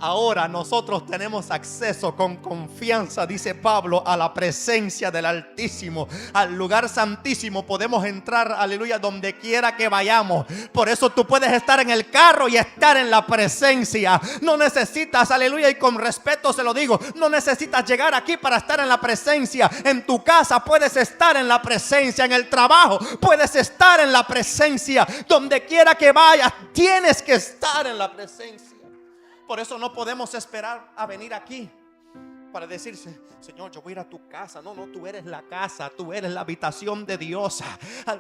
S2: Ahora nosotros tenemos acceso con confianza, dice Pablo, a la presencia del Altísimo, al lugar santísimo. Podemos entrar, aleluya, donde quiera que vayamos. Por eso tú puedes estar en el carro y estar en la presencia. No necesitas, aleluya, y con respeto se lo digo, no necesitas llegar aquí para estar en la presencia. En tu casa puedes estar en la presencia, en el trabajo puedes estar en la presencia. Donde quiera que vayas, tienes que estar en la presencia. Por eso no podemos esperar a venir aquí para decirse: Señor, yo voy a ir a tu casa. No, tú eres la casa, tú eres la habitación de Dios.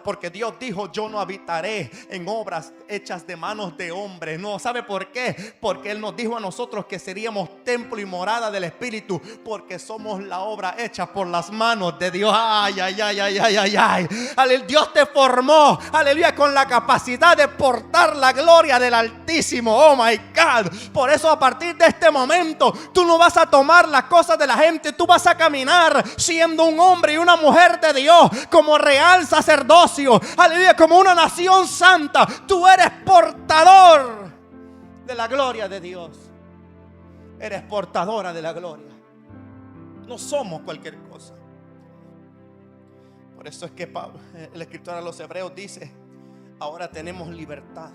S2: Porque Dios dijo: yo no habitaré en obras hechas de manos de hombres. No, ¿sabe por qué? Porque Él nos dijo a nosotros que seríamos templo y morada del Espíritu, porque somos la obra hecha por las manos de Dios. Ay, ay, ay, ay, ay, ay, ay. Aleluya. Dios te formó, aleluya, con la capacidad de portar la gloria del Altísimo. Oh my God. Por eso a partir de este momento tú no vas a tomar las cosas de la gente. Tú vas a caminar siendo un hombre y una mujer de Dios, como real sacerdocio, aleluya, como una nación santa. Tú eres portador de la gloria de Dios. Eres portadora de la gloria. No somos cualquier cosa. Por eso es que Pablo, el escritor a los Hebreos, dice: ahora tenemos libertad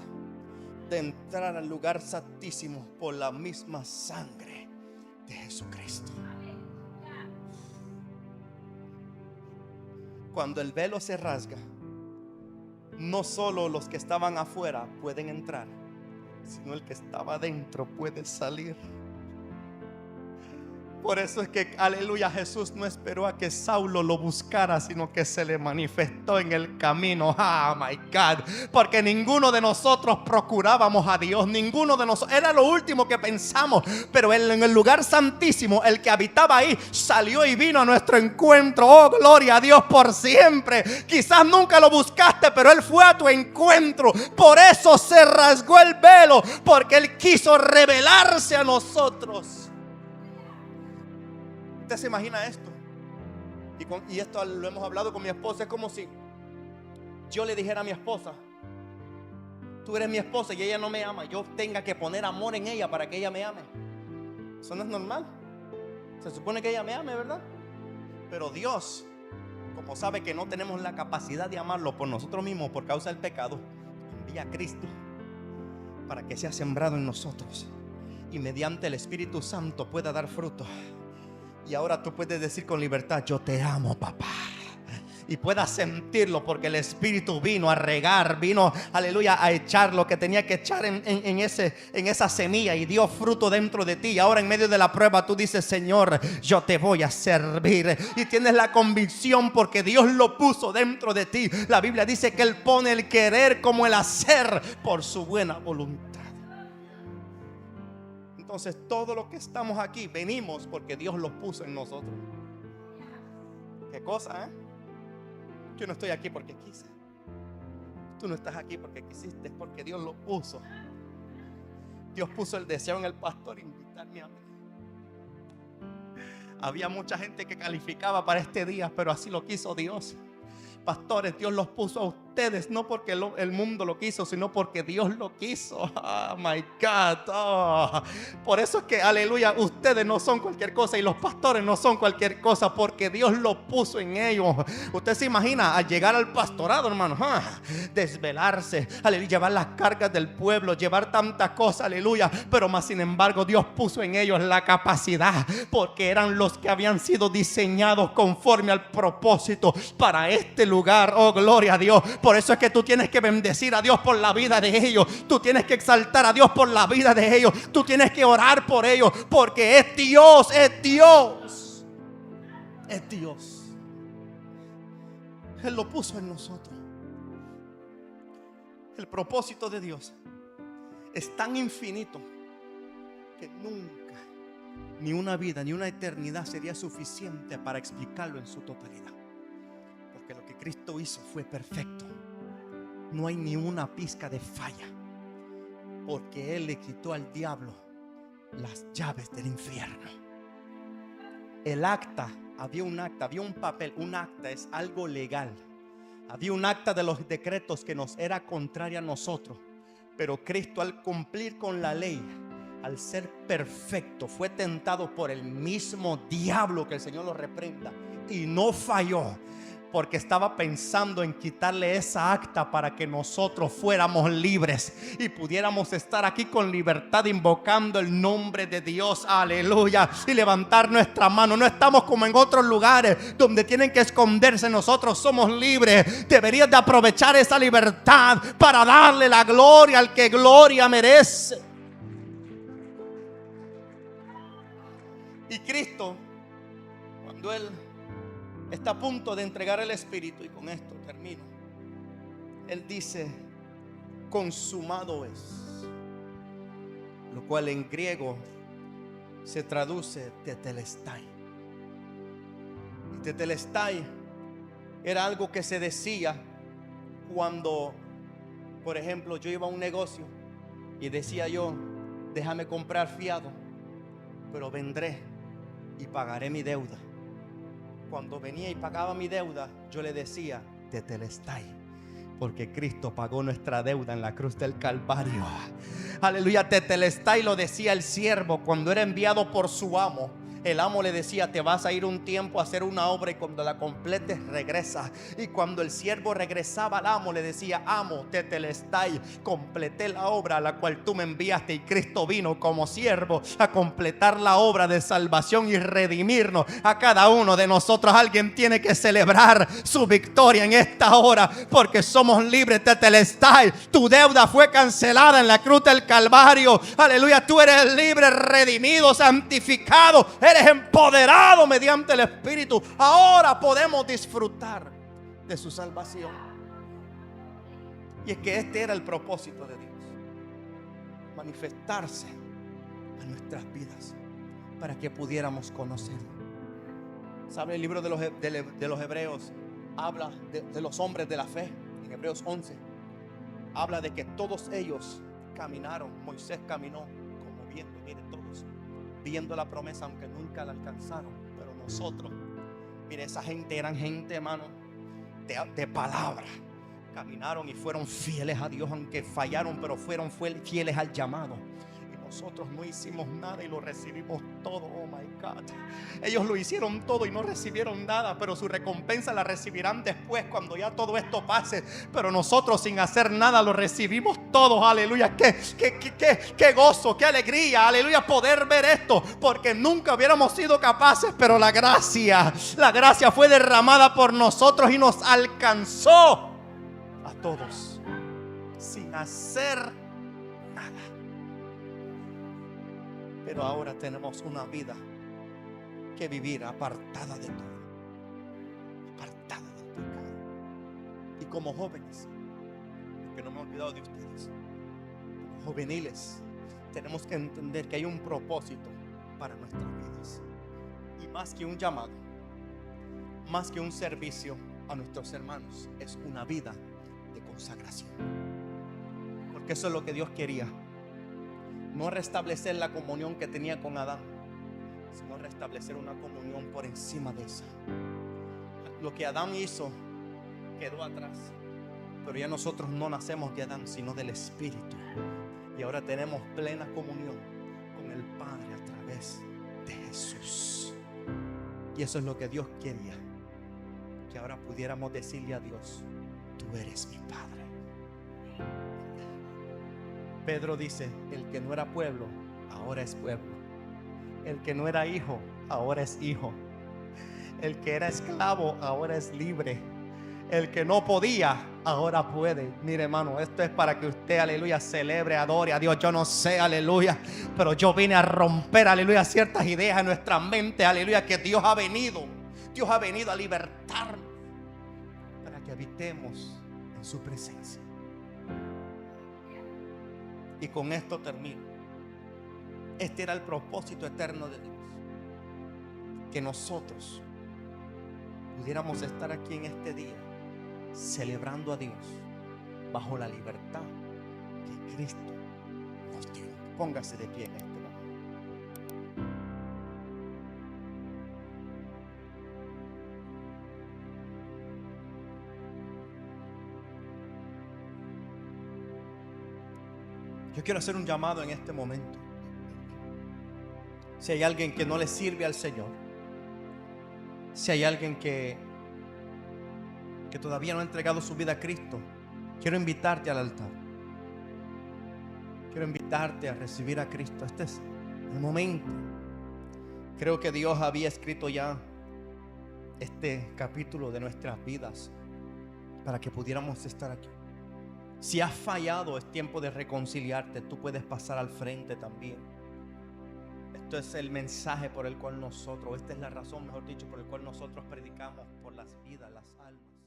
S2: de entrar al lugar santísimo por la misma sangre de Jesucristo. Cuando el velo se rasga, no solo los que estaban afuera pueden entrar, sino el que estaba adentro puede salir. Por eso es que, aleluya, Jesús no esperó a que Saulo lo buscara, sino que se le manifestó en el camino. Oh my God. Porque ninguno de nosotros procurábamos a Dios. Ninguno de nosotros, era lo último que pensamos. Pero Él, en el lugar santísimo, el que habitaba ahí, salió y vino a nuestro encuentro. Oh, gloria a Dios por siempre. Quizás nunca lo buscaste, pero Él fue a tu encuentro. Por eso se rasgó el velo, porque Él quiso revelarse a nosotros. ¿Usted se imagina esto? Y esto lo hemos hablado con mi esposa. Es como si yo le dijera a mi esposa: tú eres mi esposa y ella no me ama. Yo tenga que poner amor en ella para que ella me ame. Eso no es normal. Se supone que ella me ame, ¿verdad? Pero Dios, como sabe que no tenemos la capacidad de amarlo por nosotros mismos por causa del pecado, envía a Cristo para que sea sembrado en nosotros y mediante el Espíritu Santo pueda dar fruto. Y ahora tú puedes decir con libertad: yo te amo, papá. Y puedas sentirlo, porque el Espíritu vino a regar, vino, aleluya, a echar lo que tenía que echar en esa semilla, y dio fruto dentro de ti. Y ahora en medio de la prueba tú dices: Señor, yo te voy a servir. Y tienes la convicción porque Dios lo puso dentro de ti. La Biblia dice que Él pone el querer como el hacer por su buena voluntad. Entonces todo lo que estamos aquí venimos porque Dios lo puso en nosotros. ¿Qué cosa, eh? Yo no estoy aquí porque quise. Tú no estás aquí porque quisiste, es porque Dios lo puso. Dios puso el deseo en el pastor invitarme a mí. Había mucha gente que calificaba para este día, pero así lo quiso Dios. Pastores, Dios los puso a ustedes, no porque el mundo lo quiso, sino porque Dios lo quiso. Oh my God. Oh. Por eso es que, aleluya, ustedes no son cualquier cosa y los pastores no son cualquier cosa, porque Dios lo puso en ellos. Usted se imagina al llegar al pastorado, hermano, desvelarse, aleluya, llevar las cargas del pueblo, llevar tantas cosas, aleluya, pero más sin embargo Dios puso en ellos la capacidad, porque eran los que habían sido diseñados conforme al propósito para este lugar. Oh, gloria a Dios. Por eso es que tú tienes que bendecir a Dios por la vida de ellos. Tú tienes que exaltar a Dios por la vida de ellos. Tú tienes que orar por ellos, porque es Dios, es Dios, es Dios. Él lo puso en nosotros. El propósito de Dios es tan infinito que nunca, ni una vida, ni una eternidad sería suficiente para explicarlo en su totalidad. Que lo que Cristo hizo fue perfecto. No hay ni una pizca de falla, porque Él le quitó al diablo las llaves del infierno. El acta, había un acta, había un papel. Un acta es algo legal. Había un acta de los decretos que nos era contraria a nosotros, pero Cristo, al cumplir con la ley, al ser perfecto, fue tentado por el mismo diablo, que el Señor lo reprenda, y no falló, porque estaba pensando en quitarle esa acta para que nosotros fuéramos libres y pudiéramos estar aquí con libertad, invocando el nombre de Dios, aleluya, y levantar nuestra mano. No estamos como en otros lugares donde tienen que esconderse. Nosotros somos libres. Deberías de aprovechar esa libertad para darle la gloria al que gloria merece. Y Cristo Cuando Él está a punto de entregar el Espíritu, y con esto termino, Él dice: consumado es, lo cual en griego se traduce tetelestai. Y tetelestai era algo que se decía cuando, por ejemplo, yo iba a un negocio y decía yo: déjame comprar fiado, pero vendré y pagaré mi deuda. Cuando venía y pagaba mi deuda, yo le decía: tetelestai, porque Cristo pagó nuestra deuda en la cruz del Calvario. Aleluya. Tetelestai lo decía el siervo cuando era enviado por su amo. El amo le decía: te vas a ir un tiempo a hacer una obra y cuando la completes regresa. Y cuando el siervo regresaba al amo, le decía: amo, tetelestai, completé la obra a la cual tú me enviaste. Y Cristo vino como siervo a completar la obra de salvación y redimirnos a cada uno de nosotros. Alguien tiene que celebrar su victoria en esta hora, porque somos libres. Tetelestai, tu deuda fue cancelada en la cruz del Calvario. Aleluya, tú eres libre, redimido, santificado, eres empoderado mediante el Espíritu. Ahora podemos disfrutar de su salvación. Y es que este era el propósito de Dios: manifestarse a nuestras vidas para que pudiéramos conocerlo. ¿Sabe? El libro de los Hebreos habla de los hombres de la fe. En Hebreos 11 habla de que todos ellos caminaron. Moisés caminó como viendo, mire, todos viendo la promesa, aunque nunca la alcanzaron. Pero nosotros, mire, esa gente eran gente, hermano, de palabra. Caminaron y fueron fieles a Dios, aunque fallaron, pero fueron fieles al llamado. Y nosotros no hicimos nada y lo recibimos todo. Oh my God. Ellos lo hicieron todo y no recibieron nada, pero su recompensa la recibirán después, cuando ya todo esto pase. Pero nosotros, sin hacer nada, lo recibimos todo. Aleluya. Qué gozo, qué alegría, aleluya, poder ver esto, porque nunca hubiéramos sido capaces, pero la gracia fue derramada por nosotros y nos alcanzó a todos sin hacer nada. Pero ahora tenemos una vida que vivir apartada de todo, apartada del pecado. Y como jóvenes, porque no me he olvidado de ustedes, como juveniles, tenemos que entender que hay un propósito para nuestras vidas. Y más que un llamado, más que un servicio a nuestros hermanos, es una vida de consagración. Porque eso es lo que Dios quería. No restablecer la comunión que tenía con Adán, sino restablecer una comunión por encima de esa. Lo que Adán hizo quedó atrás, pero ya nosotros no nacemos de Adán, sino del Espíritu. Y ahora tenemos plena comunión con el Padre a través de Jesús. Y eso es lo que Dios quería, que ahora pudiéramos decirle a Dios: tú eres mi Padre. Pedro dice: el que no era pueblo, ahora es pueblo. El que no era hijo, ahora es hijo. El que era esclavo, ahora es libre. El que no podía, ahora puede. Mire, hermano, esto es para que usted, aleluya, celebre, adore a Dios. Yo no sé, aleluya, pero yo vine a romper, aleluya, ciertas ideas en nuestra mente, aleluya, que Dios ha venido a libertarnos para que habitemos en su presencia. Y con esto termino. Este era el propósito eterno de Dios: que nosotros pudiéramos estar aquí en este día celebrando a Dios bajo la libertad que Cristo nos dio. Póngase de pie en este momento. Yo quiero hacer un llamado en este momento. Si hay alguien que no le sirve al Señor, si hay alguien que todavía no ha entregado su vida a Cristo, quiero invitarte al altar. Quiero invitarte a recibir a Cristo. Este es el momento. Creo que Dios había escrito ya este capítulo de nuestras vidas para que pudiéramos estar aquí. Si has fallado, es tiempo de reconciliarte. Tú puedes pasar al frente también. Es
S1: Esto es el mensaje por el cual nosotros, esta es la razón, mejor dicho, por el cual nosotros predicamos por las vidas, las almas.